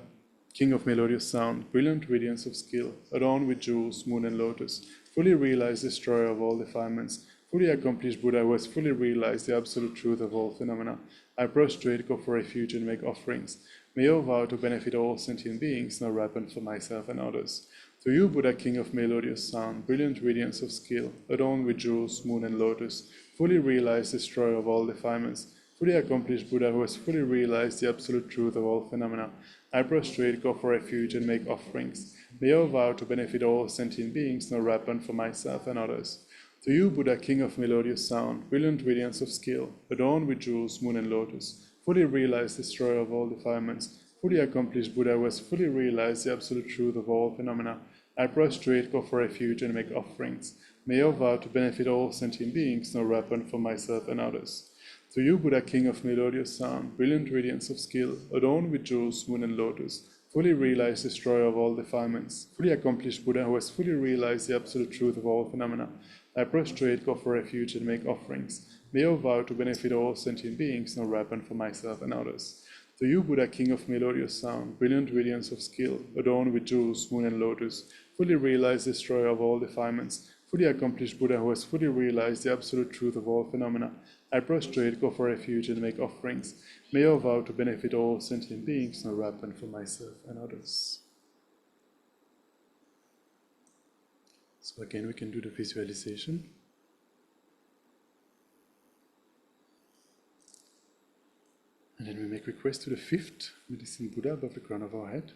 King of melodious sound, brilliant radiance of skill, adorned with jewels, moon and lotus, fully realized destroyer of all defilements, fully accomplished Buddha, who has fully realized the absolute truth of all phenomena, I prostrate, go for refuge, and make offerings. May I vow to benefit all sentient beings, no weapon for myself and others. To you, Buddha, King of melodious sound, brilliant radiance of skill, adorned with jewels, moon and lotus, fully realized destroyer of all defilements, fully accomplished Buddha, who has fully realized the absolute truth of all phenomena, I prostrate, go for refuge, and make offerings. May I vow to benefit all sentient beings, no weapon for myself and others. To you, Buddha, King of melodious sound, brilliant radiance of skill, adorned with jewels, moon and lotus, fully realized destroyer of all defilements, fully accomplished Buddha, who has fully realized the absolute truth of all phenomena, I prostrate, go for refuge, and make offerings. May I vow to benefit all sentient beings, no weapon for myself and others. To you, Buddha, King of melodious sound, brilliant radiance of skill, adorned with jewels, moon and lotus, fully realized destroyer of all defilements, fully accomplished Buddha, who has fully realized the absolute truth of all phenomena, I prostrate, go for refuge, and make offerings. May I vow to benefit all sentient beings, no weapon for myself and others. To you, Buddha, King of melodious sound, brilliant radiance of skill, adorned with jewels, moon and lotus, fully realized destroyer of all defilements, fully accomplished Buddha, who has fully realized the absolute truth of all phenomena, I prostrate, go for refuge, and make offerings. May I vow to benefit all sentient beings, no weapon for myself and others. So again, we can do the visualization. And then we make request to the fifth medicine Buddha above the crown of our head.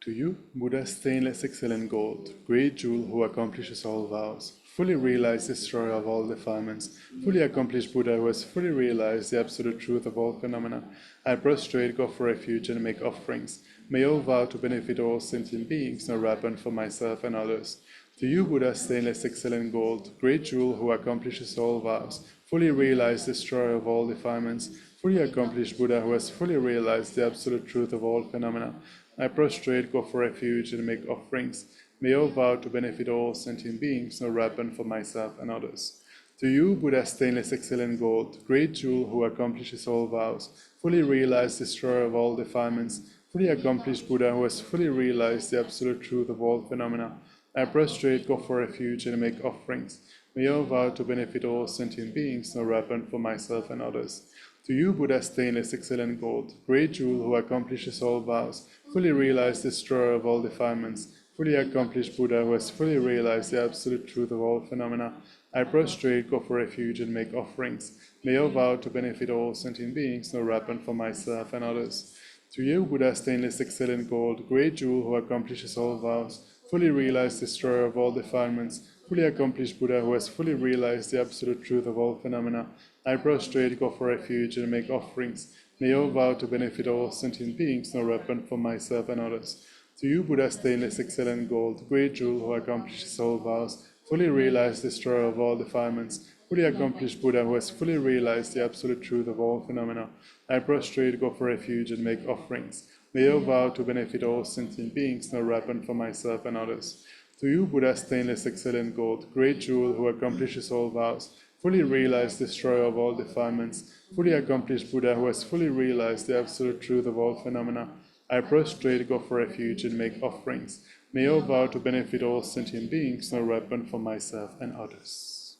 To you, Buddha, stainless excellent gold, great jewel who accomplishes all vows, fully realized destroyer of all defilements, fully accomplished Buddha who has fully realized the absolute truth of all phenomena, I prostrate, go for refuge, and make offerings. May I vow to benefit all sentient beings, no weapon for myself and others. To you, Buddha, stainless excellent gold, great jewel who accomplishes all vows, fully realized destroyer of all defilements, fully accomplished Buddha who has fully realized the absolute truth of all phenomena, I prostrate, go for refuge, and make offerings. May I vow to benefit all sentient beings, no weapon for myself and others. To you, Buddha, stainless excellent gold, great jewel who accomplishes all vows, fully realized destroyer of all defilements, fully accomplished Buddha who has fully realized the absolute truth of all phenomena, I prostrate, go for refuge, and make offerings. May I vow to benefit all sentient beings, no weapon for myself and others. To you, Buddha, stainless excellent gold, great jewel who accomplishes all vows, fully realized destroyer of all defilements, fully accomplished Buddha who has fully realized the absolute truth of all phenomena, I prostrate, go for refuge, and make offerings. May I vow to benefit all sentient beings, no weapon for myself and others. To you, Buddha, stainless, excellent gold, great jewel who accomplishes all vows, fully realized destroyer of all defilements, fully accomplished Buddha who has fully realized the absolute truth of all phenomena, I prostrate, go for refuge, and make offerings. May all vow to benefit all sentient beings, no weapon for myself and others. To you, Buddha, stainless, excellent gold, great jewel who accomplishes all vows, fully realized destroyer of all defilements, fully accomplished Buddha who has fully realized the absolute truth of all phenomena, I prostrate, go for refuge, and make offerings. May I vow to benefit all sentient beings, no weapon for myself and others. To you, Buddha, stainless, excellent gold, great jewel who accomplishes all vows, fully realized destroyer of all defilements, fully accomplished Buddha who has fully realized the absolute truth of all phenomena, I prostrate, go for refuge, and make offerings. May I vow to benefit all sentient beings, no weapon for myself and others.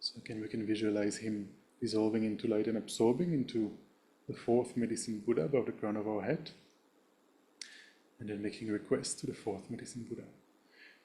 So again, we can visualize him dissolving into light and absorbing into the fourth medicine Buddha above the crown of our head. And then making a request to the fourth medicine Buddha.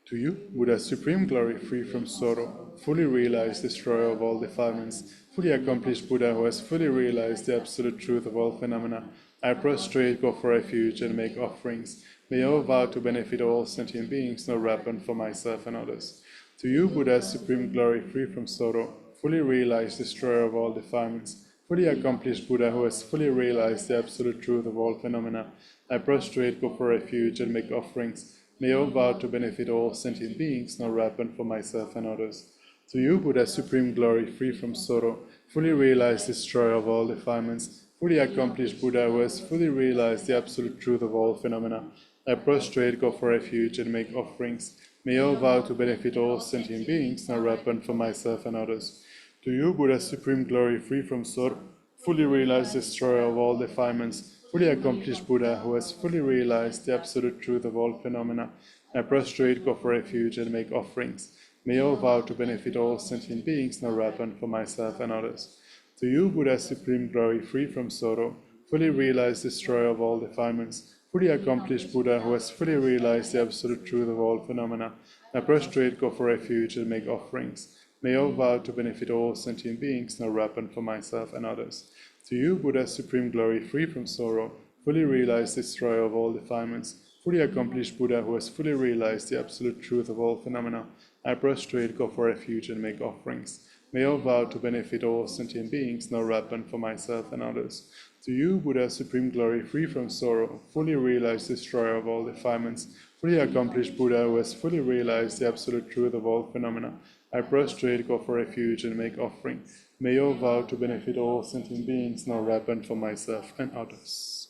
To you, Buddha, supreme glory, free from sorrow, fully realized destroyer of all defilements, fully accomplished Buddha who has fully realized the absolute truth of all phenomena, I prostrate, go for refuge, and make offerings. May I vow to benefit all sentient beings, no weapon for myself and others. To you, Buddha, supreme glory, free from sorrow, fully realized destroyer of all defilements, fully accomplished Buddha who has fully realized the absolute truth of all phenomena, I prostrate, go for refuge, and make offerings. May I vow to benefit all sentient beings, no weapon for myself and others. To you, Buddha, supreme glory, free from sorrow, fully realized destroyer of all defilements, fully accomplished Buddha who has fully realized the absolute truth of all phenomena, I prostrate, go for refuge, and make offerings. May I vow to benefit all sentient beings, no weapon for myself and others. To you, Buddha, supreme glory, free from sorrow, fully realized destroyer of all defilements, fully accomplished Buddha who has fully realized the absolute truth of all phenomena, I prostrate, go for refuge, and make offerings. May I vow to benefit all sentient beings, no weapon for myself and others. To you, Buddha, supreme glory, free from sorrow, fully realized destroyer of all defilements, fully accomplished Buddha who has fully realized the absolute truth of all phenomena, I prostrate, go for refuge, and make offerings. May I vow to benefit all sentient beings, no weapon for myself and others. To you, Buddha, supreme glory, free from sorrow, fully realized destroyer of all defilements, fully accomplished Buddha who has fully realized the absolute truth of all phenomena, I prostrate, go for refuge, and make offerings. May I vow to benefit all sentient beings, no weapon for myself and others. To you, Buddha, supreme glory, free from sorrow, fully realized destroyer of all defilements, fully accomplished Buddha who has fully realized the absolute truth of all phenomena, I prostrate, go for refuge, and make offering. May I vow to benefit all sentient beings, no weapon for myself and others.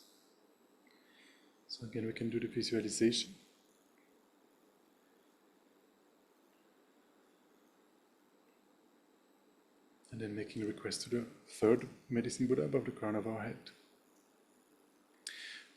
So again, we can do the visualization. And then making a request to the third medicine Buddha above the crown of our head.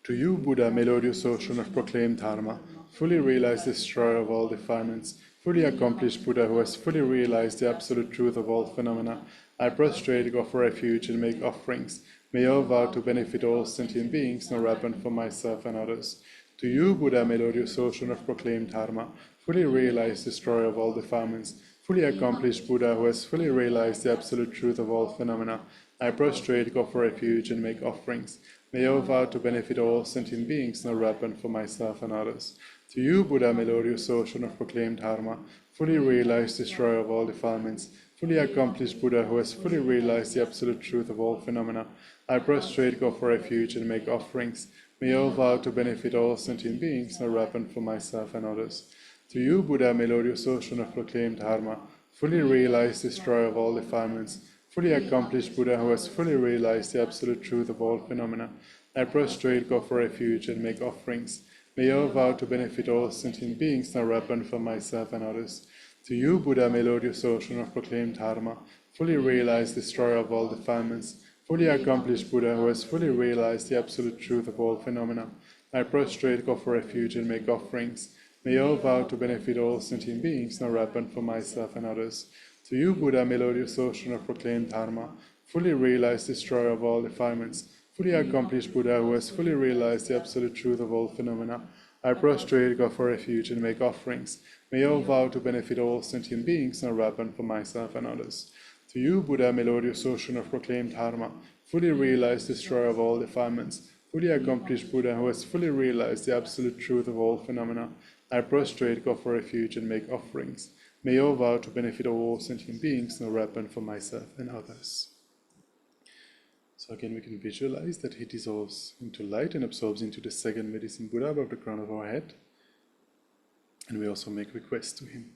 To you, Buddha, melodious ocean of proclaimed dharma, fully realized destroyer of all defilements, fully accomplished Buddha who has fully realized the absolute truth of all phenomena, I prostrate, go for refuge, and make offerings. May I vow to benefit all sentient beings, no weapon for myself and others. To you, Buddha, melodious ocean of proclaimed dharma, fully realized destroyer of all defilements, fully accomplished Buddha who has fully realized the absolute truth of all phenomena, I prostrate, go for refuge, and make offerings. May I vow to benefit all sentient beings, no weapon for myself and others. To you, Buddha, melodious ocean of proclaimed dharma, fully realized destroyer of all defilements, fully accomplished Buddha who has fully realized the absolute truth of all phenomena, I prostrate, go for refuge, and make offerings. May I vow to benefit all sentient beings, no weapon for myself and others. To you, Buddha, melodious ocean of proclaimed dharma, fully realized destroyer of all defilements, fully accomplished Buddha who has fully realized the absolute truth of all phenomena, I prostrate, go for refuge, and make offerings. May I vow to benefit all sentient beings, no weapon for myself and others. To you, Buddha, melodious ocean of proclaimed dharma, fully realized destroyer of all defilements, fully accomplished Buddha who has fully realized the absolute truth of all phenomena, I prostrate, go for refuge, and make offerings. May I vow to benefit all sentient beings, no weapon for myself and others. To you, Buddha, melodious ocean of proclaimed dharma, fully realized destroyer of all defilements, fully accomplished Buddha who has fully realized the absolute truth of all phenomena, I prostrate, go for refuge, and make offerings. May I vow to benefit all sentient beings, no weapon for myself and others. To you, Buddha, melodious ocean of proclaimed dharma, fully realized destroyer of all defilements, fully accomplished Buddha who has fully realized the absolute truth of all phenomena, I prostrate, go for refuge, and make offerings. May your vow to benefit all sentient beings no weapon for myself and others. So again, we can visualize that he dissolves into light and absorbs into the second medicine Buddha above the crown of our head. And we also make requests to him.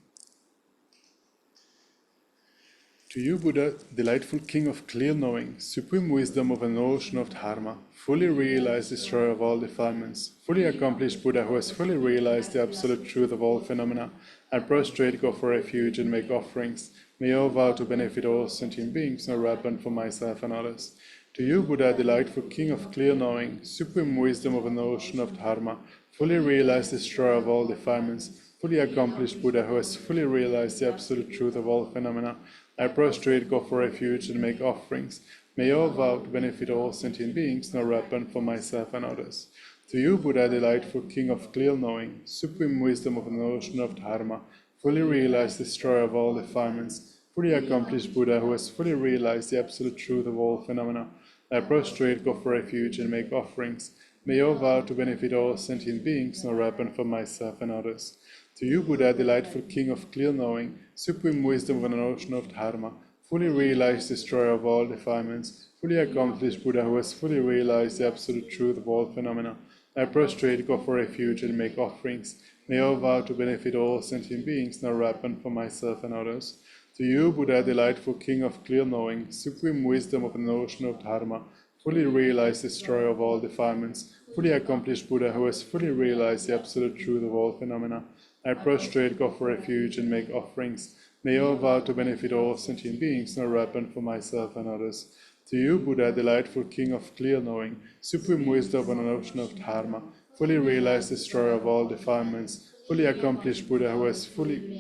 To you, Buddha, delightful king of clear knowing, supreme wisdom of an ocean of dharma, fully realized destroyer of all defilements, fully accomplished Buddha who has fully realized the absolute truth of all phenomena, I prostrate, go for refuge, and make offerings. May your vow to benefit all sentient beings no weapon for myself and others. To you, Buddha, delightful king of clear knowing, supreme wisdom of an ocean of dharma, fully realized destroyer of all defilements, fully accomplished Buddha who has fully realized the absolute truth of all phenomena, I prostrate, go for refuge, and make offerings. May your vow to benefit all sentient beings no weapon for myself and others. To you, Buddha, delightful king of clear knowing, supreme wisdom of an ocean of dharma, fully realized destroyer of all defilements, fully accomplished Buddha who has fully realized the absolute truth of all phenomena, I prostrate, go for refuge, and make offerings. May your vow to benefit all sentient beings no weapon for myself and others. To you, Buddha, delightful king of clear knowing, supreme wisdom of an ocean of dharma, fully realized destroyer of all defilements, fully accomplished Buddha who has fully realized the absolute truth of all phenomena, I prostrate, go for refuge, and make offerings. May your vow to benefit all sentient beings no weapon for myself and others. To you, Buddha, delightful king of clear knowing, supreme wisdom of an ocean of dharma, fully realized destroyer of all defilements, fully accomplished Buddha who has fully realized the absolute truth of all phenomena, I prostrate, go for refuge, and make offerings. May your vow to benefit all sentient beings no weapon for myself and others. To you, Buddha, delightful king of clear knowing, supreme wisdom of an ocean of dharma, fully realized destroyer of all defilements, fully accomplished Buddha who has fully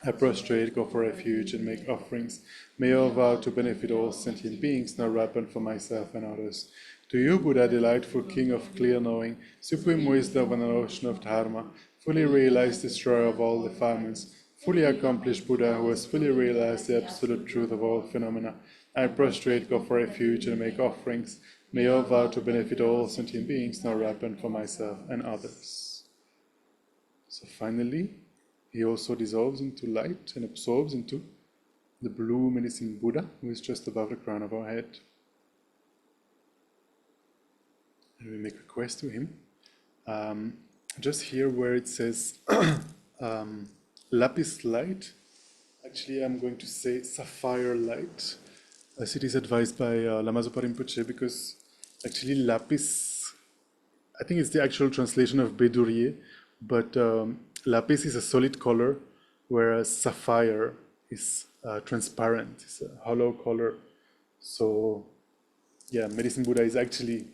I prostrate, go for refuge, and make offerings. May your vow to benefit all sentient beings no weapon for myself and others. To you, Buddha, delightful king of clear knowing, supreme wisdom of an ocean of dharma, fully realized destroyer of all defilements, fully accomplished Buddha who has fully realized the absolute truth of all phenomena, I prostrate, go for refuge, and make offerings. May your vow to benefit all sentient beings no weapon for myself and others. So finally, he also dissolves into light and absorbs into the blue medicine Buddha, who is just above the crown of our head. And we make a request to him. Just here where it says lapis light, actually I'm going to say sapphire light, as it is advised by Lama Zopa Rinpoche, because actually lapis, I think it's the actual translation of Bedourie, but lapis is a solid color, whereas sapphire is transparent, it's a hollow color. So yeah, medicine Buddha is actually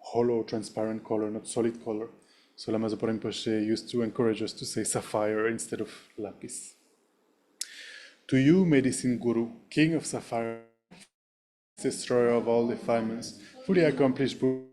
hollow, transparent color, not solid color. So Lama Zopa Rinpoche used to encourage us to say sapphire instead of lapis. To you, medicine guru, king of sapphire, destroyer of all defilements, fully accomplished Buddha,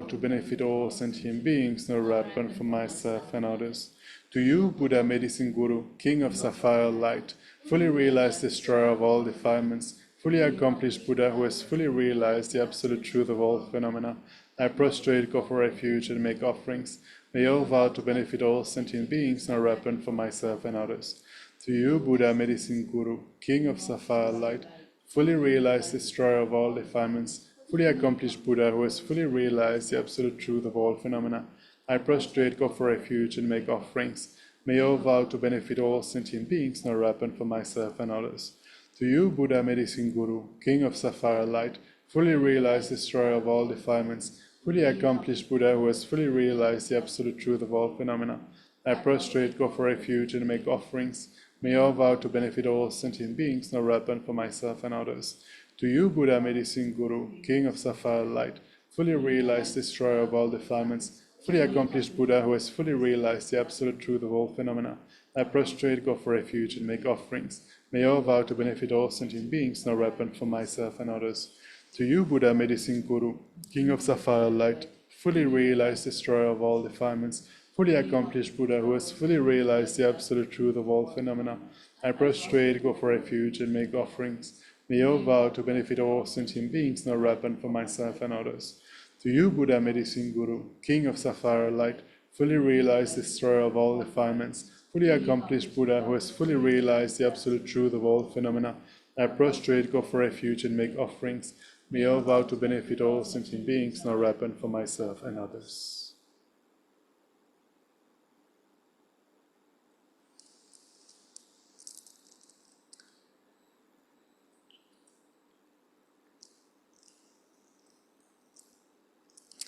to benefit all sentient beings, no weapon for myself and others. To you, Buddha, medicine guru, king of sapphire light, fully realized destroyer of all defilements, fully accomplished Buddha who has fully realized the absolute truth of all phenomena, I prostrate, go for refuge, and make offerings. May your vow to benefit all sentient beings no weapon for myself and others. To you, Buddha, medicine guru, king of sapphire light, fully realized destroyer of all defilements, fully accomplished Buddha who has fully realized the absolute truth of all phenomena, I prostrate, go for refuge, and make offerings. May your vow to benefit all sentient beings no weapon for myself and others. To you, Buddha, medicine guru, king of sapphire light, fully realized destroyer of all defilements, fully accomplished Buddha who has fully realized the absolute truth of all phenomena, I prostrate, go for refuge, and make offerings. May your vow to benefit all sentient beings no weapon for myself and others. To you, Buddha, medicine guru, king of sapphire light, fully realized destroyer of all defilements, fully accomplished Buddha who has fully realized the absolute truth of all phenomena, I prostrate, go for refuge, and make offerings. May your vow to benefit all sentient beings no weapon for myself and others. To you, Buddha, medicine guru, king of sapphire light, fully realized destroyer of all defilements, fully accomplished Buddha who has fully realized the absolute truth of all phenomena, I prostrate, go for refuge, and make offerings. May your vow to benefit all sentient beings not ripen for myself and others. To you, Buddha, Medicine Guru, King of Sapphire Light, fully realized destroyer of all defilements, fully accomplished Buddha who has fully realized the absolute truth of all phenomena, I prostrate, go for refuge, and make offerings. May your vow to benefit all sentient beings not ripen for myself and others.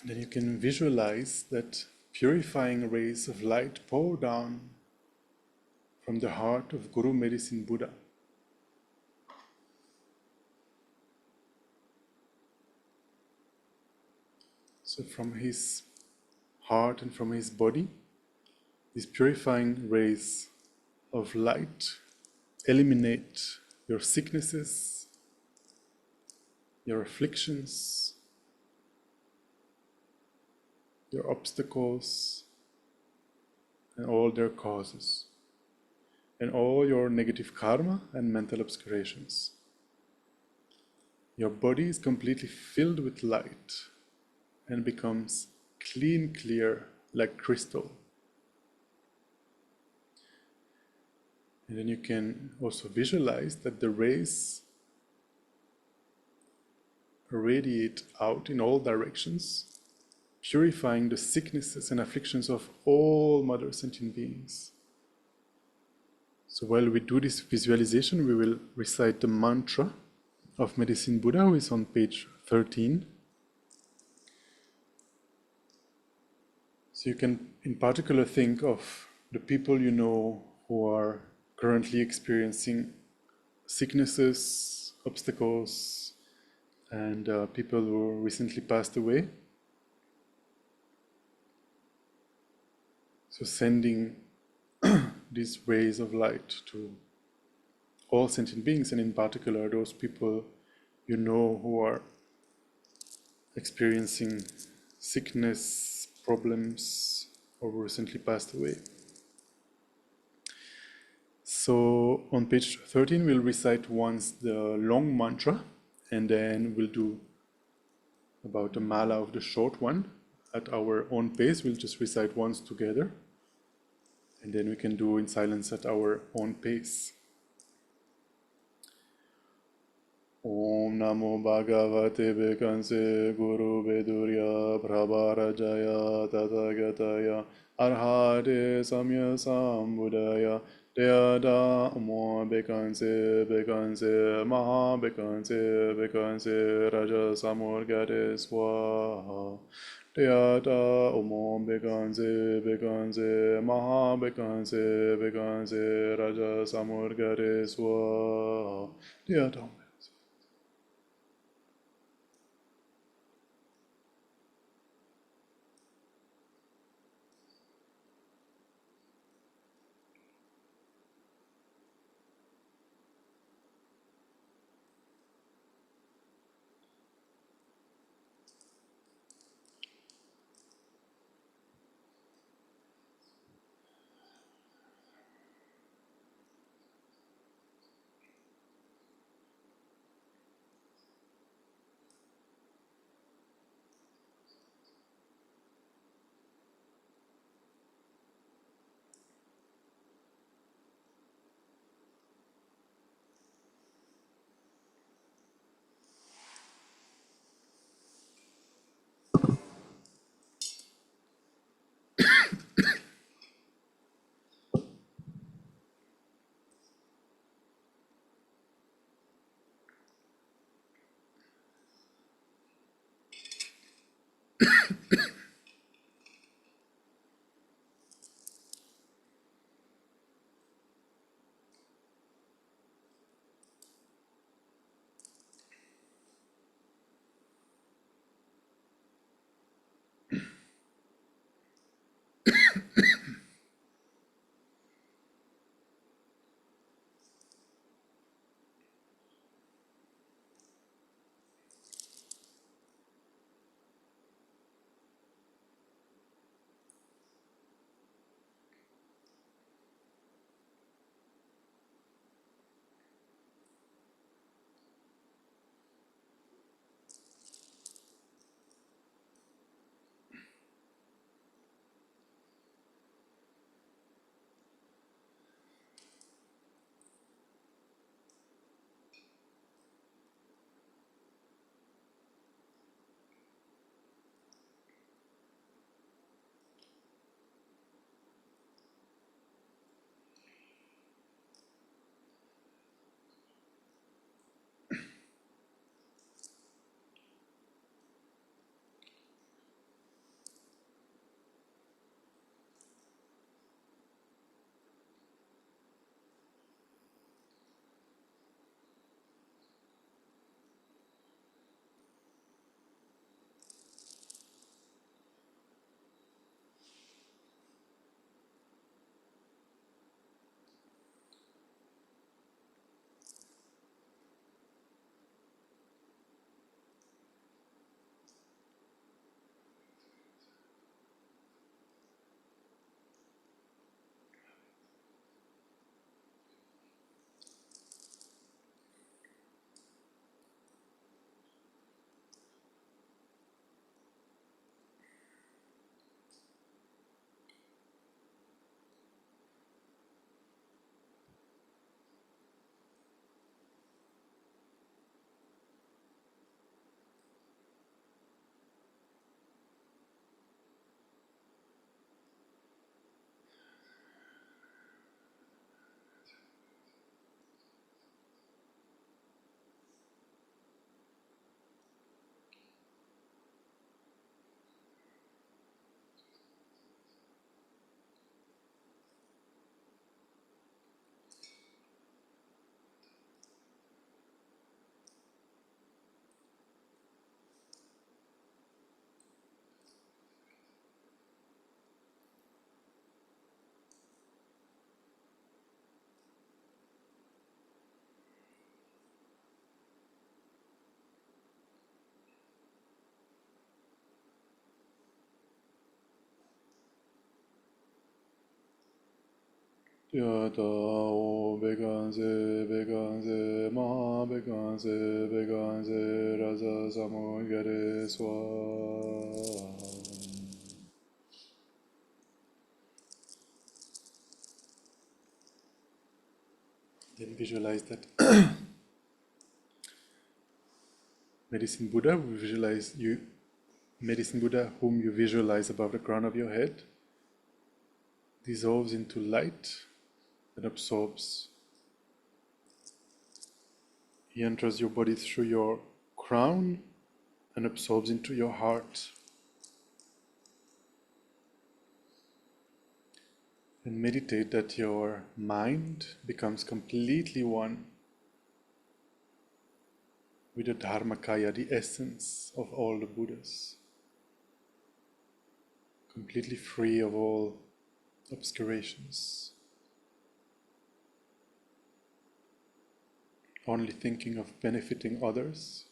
Then you can visualize that purifying rays of light pour down from the heart of Guru Medicine Buddha. So from his heart and from his body, these purifying rays of light eliminate your sicknesses, your afflictions, your obstacles, and all their causes, and all your negative karma and mental obscurations. Your body is completely filled with light and becomes clean, clear, like crystal. And then you can also visualize that the rays radiate out in all directions, purifying the sicknesses and afflictions of all mother sentient beings. So while we do this visualization, we will recite the mantra of Medicine Buddha, who is on page 13. So you can in particular think of the people you know who are currently experiencing sicknesses, obstacles, and people who recently passed away. So sending these rays of light to all sentient beings, and in particular those people you know who are experiencing sickness, problems, or recently passed away. So on page 13 we'll recite once the long mantra, and then we'll do about a mala of the short one at our own pace. We'll just recite once together, and then we can do in silence at our own pace. Om Namo Bhagavate Bekanse Guru Vedurya Prabharajaya Tathagataya Arhate Samya Sambuddhaya Deyada Amo Bekanse Bekanse Maha Bekanse Bekanse Raja Samurgate Swaha Deyada Amo Bekanse Bekanse Maha Bekanse Bekanse Raja Samurgate Swaha Deyada. Yata o beganze beganze ma beganze beganze raza samo gare swa. Then visualize that Medicine Buddha, Medicine Buddha whom you visualize above the crown of your head dissolves into light and absorbs. He enters your body through your crown and absorbs into your heart. And meditate that your mind becomes completely one with the Dharmakaya, the essence of all the Buddhas, completely free of all obscurations, only thinking of benefiting others.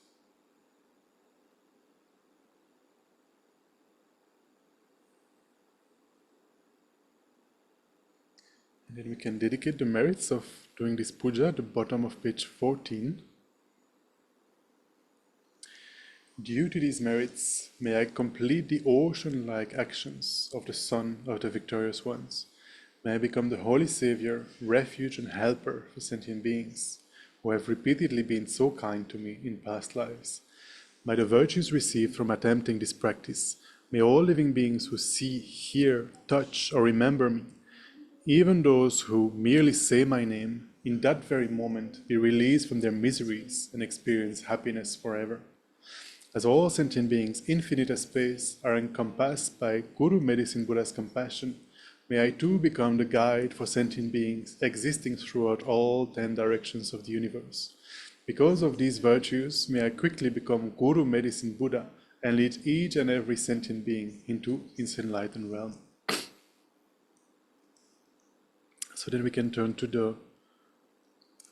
And then we can dedicate the merits of doing this puja at the bottom of page 14. Due to these merits, may I complete the ocean-like actions of the Son of the Victorious Ones. May I become the Holy Savior, refuge and helper for sentient beings who have repeatedly been so kind to me in past lives. By the virtues received from attempting this practice, may all living beings who see, hear, touch, or remember me, even those who merely say my name, in that very moment be released from their miseries and experience happiness forever. As all sentient beings, infinite as space, are encompassed by Guru Medicine Buddha's compassion, may I too become the guide for sentient beings existing throughout all 10 directions of the universe. Because of these virtues, may I quickly become Guru Medicine Buddha and lead each and every sentient being into its enlightened realm. So then we can turn to the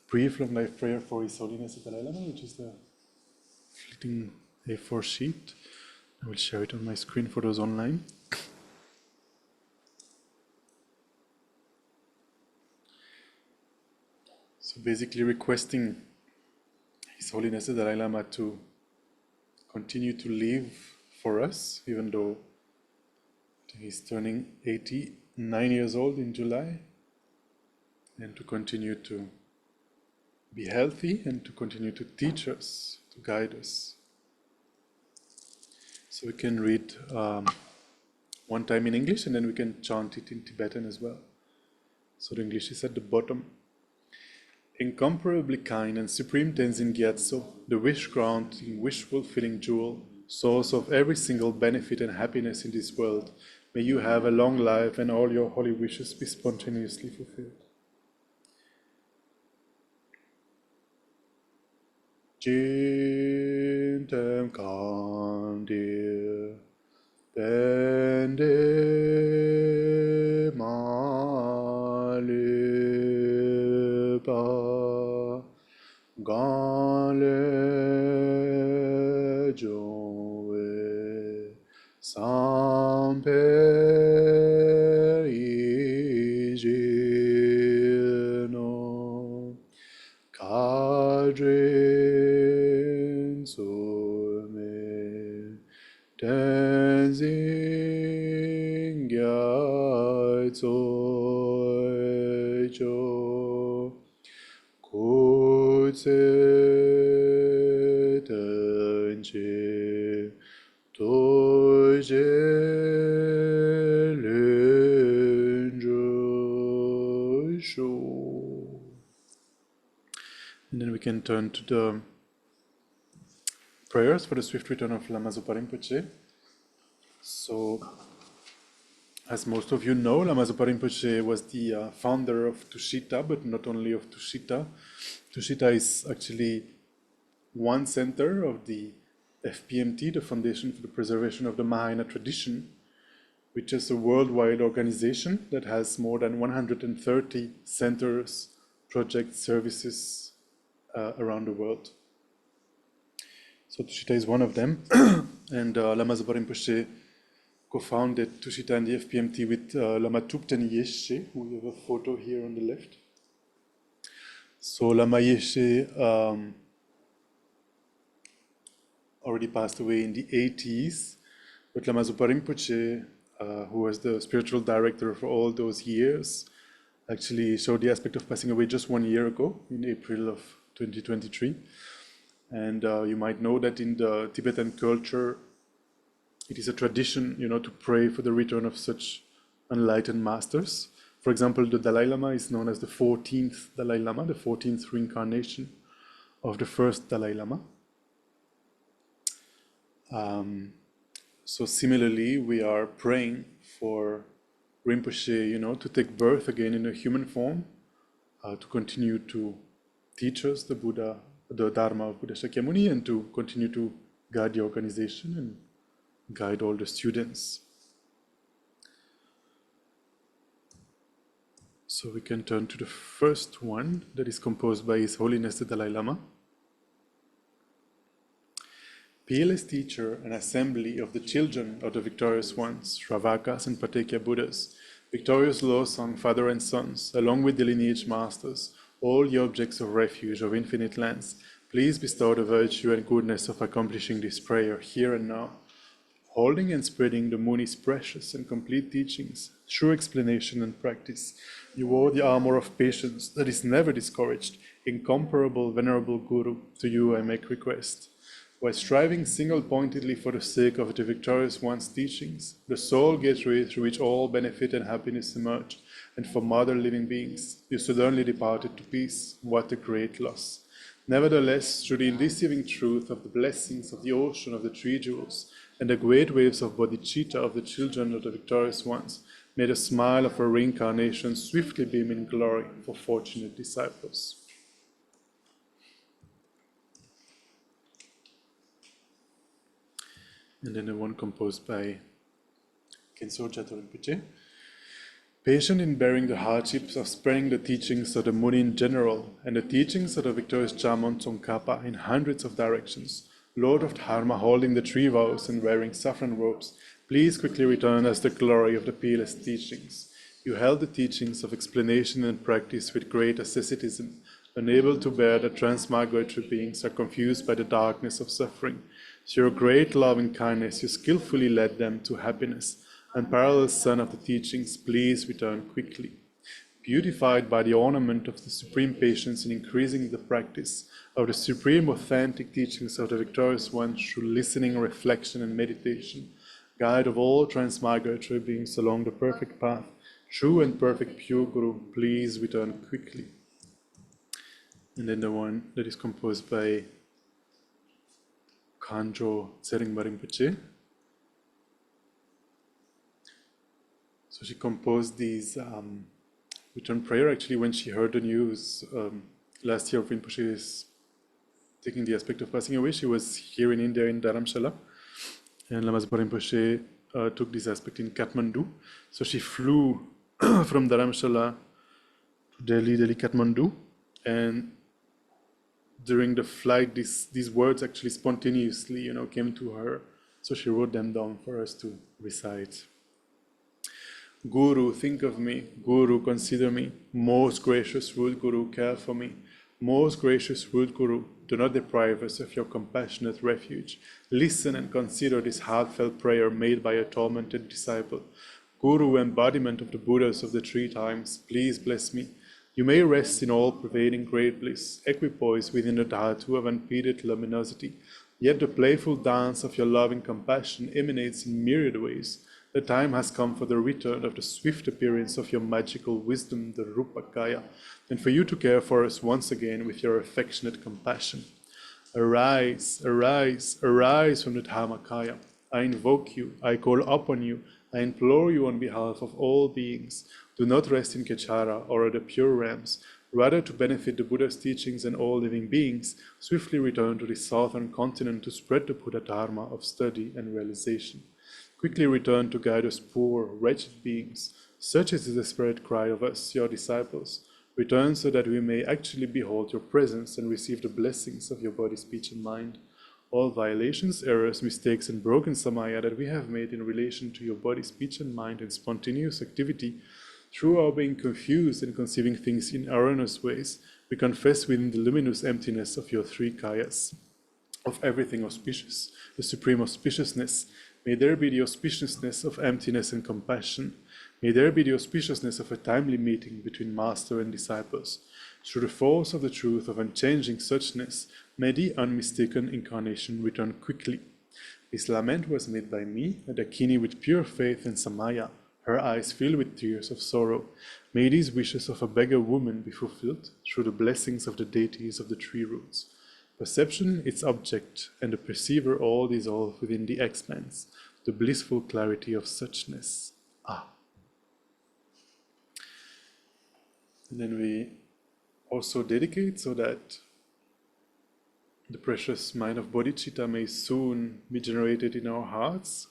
brief long life prayer for His Holiness the Dalai Lama, which is the fleeting A4 sheet. I will share it on my screen for those online. So basically requesting His Holiness the Dalai Lama to continue to live for us, even though he's turning 89 years old in July, and to continue to be healthy and to continue to teach us, to guide us. So we can read one time in English and then we can chant it in Tibetan as well. So the English is at the bottom. Incomparably kind and supreme Tenzin Gyatso, the wish-granting, wish-fulfilling jewel, source of every single benefit and happiness in this world, may you have a long life and all your holy wishes be spontaneously fulfilled. Jintem Kandir Bende Malipa Gale Jove Samper Igino Kadrin Surme Tenzin Gyatso Kutse Tenche Toje Lendro Sho. And then we can turn to the prayers for the swift return of Lama Zopa Rinpoche. So, as most of you know, Lama Zopa Rinpoche was the founder of Tushita, but not only of Tushita. Tushita is actually one center of the FPMT, the Foundation for the Preservation of the Mahayana Tradition, which is a worldwide organization that has more than 130 centers, projects, services around the world. So Tushita is one of them, and Lama Zopa Rinpoche co-founded Tushita and the FPMT with Lama Tupten Yeshe, who we have a photo here on the left. So Lama Yeshe already passed away in the 80s, but Lama Zopa Rinpoche, who was the spiritual director for all those years, actually showed the aspect of passing away just 1 year ago, in April of 2023. And you might know that in the Tibetan culture, it is a tradition, to pray for the return of such enlightened masters. For example, the Dalai Lama is known as the 14th Dalai Lama, the 14th reincarnation of the first Dalai Lama. So similarly, we are praying for Rinpoche, to take birth again in a human form, to continue to teach us the Buddha, the Dharma of Buddha Shakyamuni, and to continue to guide the organization and guide all the students. So we can turn to the first one that is composed by His Holiness the Dalai Lama. Peerless teacher and assembly of the children of the victorious ones, Shravakas and Patekya Buddhas, victorious law song father and sons, along with the lineage masters, all the objects of refuge of infinite lands, please bestow the virtue and goodness of accomplishing this prayer here and now, holding and spreading the Muni's precious and complete teachings, through explanation and practice. You wore the armor of patience that is never discouraged, incomparable venerable Guru, to you I make request. While striving single-pointedly for the sake of the victorious one's teachings, the sole gateway through which all benefit and happiness emerge, and for other living beings, you suddenly departed to peace. What a great loss! Nevertheless, through the indeceiving truth of the blessings of the ocean of the three jewels, and the great waves of bodhicitta of the children of the victorious ones, may the smile of a reincarnation swiftly beam in glory for fortunate disciples. And then the one composed by Khenso Jato Rinpoche. Patient in bearing the hardships of spreading the teachings of the Muni in general and the teachings of the victorious Chamon Tsongkhapa in hundreds of directions, Lord of Dharma holding the three vows and wearing saffron robes, please quickly return as the glory of the peerless teachings. You held the teachings of explanation and practice with great asceticism, unable to bear that transmigratory beings are confused by the darkness of suffering. Through your great love and kindness, you skillfully led them to happiness. Unparalleled Son of the teachings, please return quickly. Beautified by the ornament of the supreme patience in increasing the practice of the supreme authentic teachings of the victorious one through listening, reflection, and meditation, guide of all transmigratory beings along the perfect path, true and perfect pure Guru, please return quickly. And then the one that is composed by Khanjo Tseringpa Rinpoche. So she composed these return prayer actually when she heard the news last year of Rinpoche's taking the aspect of passing away. She was here in India in Dharamshala, and Lama Zopa Rinpoche took this aspect in Kathmandu. So she flew from Dharamshala to Delhi, Kathmandu, and during the flight, these words actually spontaneously, came to her. So she wrote them down for us to recite. Guru, think of me. Guru, consider me. Most gracious Root Guru, care for me. Most gracious Root Guru, do not deprive us of your compassionate refuge. Listen and consider this heartfelt prayer made by a tormented disciple. Guru, embodiment of the Buddhas of the three times, please bless me. You may rest in all-pervading great bliss, equipoised within the dhatu of unimpeded luminosity. Yet the playful dance of your loving compassion emanates in myriad ways. The time has come for the return of the swift appearance of your magical wisdom, the Rupakaya, and for you to care for us once again with your affectionate compassion. Arise, arise, arise from the Dhammakaya. I invoke you, I call upon you, I implore you on behalf of all beings. Do not rest in Kechara or the pure realms. Rather, to benefit the Buddha's teachings and all living beings, swiftly return to the southern continent to spread the Buddha Dharma of study and realization. Quickly return to guide us poor, wretched beings. Such is the desperate cry of us, your disciples. Return so that we may actually behold your presence and receive the blessings of your body, speech, and mind. all violations, errors, mistakes, and broken samaya that we have made in relation to your body, speech, and mind, and spontaneous activity, through our being confused and conceiving things in erroneous ways, we confess within the luminous emptiness of your three kayas, of everything auspicious, the supreme auspiciousness. May there be the auspiciousness of emptiness and compassion. May there be the auspiciousness of a timely meeting between master and disciples. Through the force of the truth of unchanging suchness, may the unmistaken incarnation return quickly. This lament was made by me, a Dakini with pure faith and samaya, her eyes filled with tears of sorrow. May these wishes of a beggar woman be fulfilled through the blessings of the deities of the three roots. Perception, its object, and the perceiver all dissolve within the expanse, the blissful clarity of suchness. Ah. And then we also dedicate so that the precious mind of bodhicitta may soon be generated in our hearts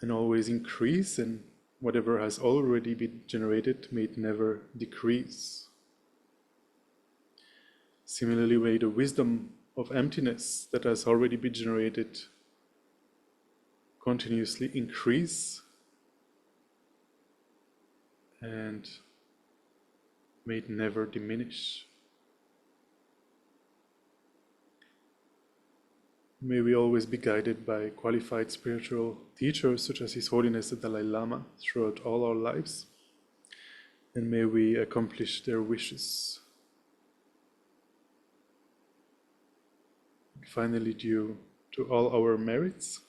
and always increase, and whatever has already been generated may it never decrease. Similarly, may the wisdom of emptiness that has already been generated continuously increase, and may it never diminish. May we always be guided by qualified spiritual teachers such as His Holiness the Dalai Lama throughout all our lives, and may we accomplish their wishes. Finally, due to all our merits,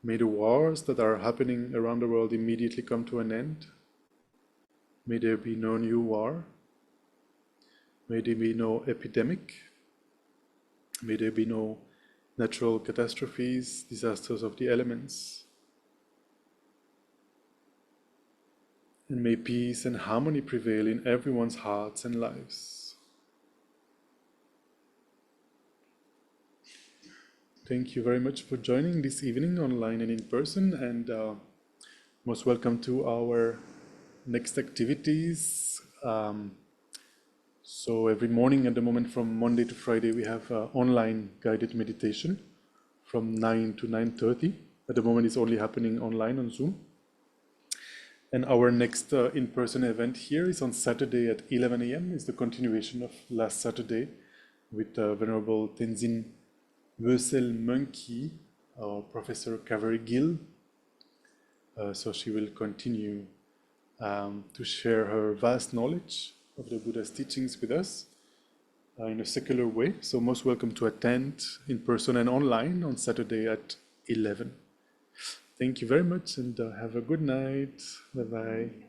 may the wars that are happening around the world immediately come to an end. May there be no new war. May there be no epidemic. May there be no natural catastrophes, disasters of the elements. And may peace and harmony prevail in everyone's hearts and lives. Thank you very much for joining this evening online and in person, and most welcome to our next activities. So every morning at the moment from Monday to Friday we have online guided meditation from 9 to 9:30. At the moment it's only happening online on Zoom. And our next in-person event here is on Saturday at 11 a.m. It's the continuation of last Saturday with Venerable Tenzin Wösel Monkey, or Professor Kaveri Gill. So she will continue to share her vast knowledge of the Buddha's teachings with us in a secular way. So most welcome to attend in person and online on Saturday at 11. Thank you very much, and have a good night. Bye-bye.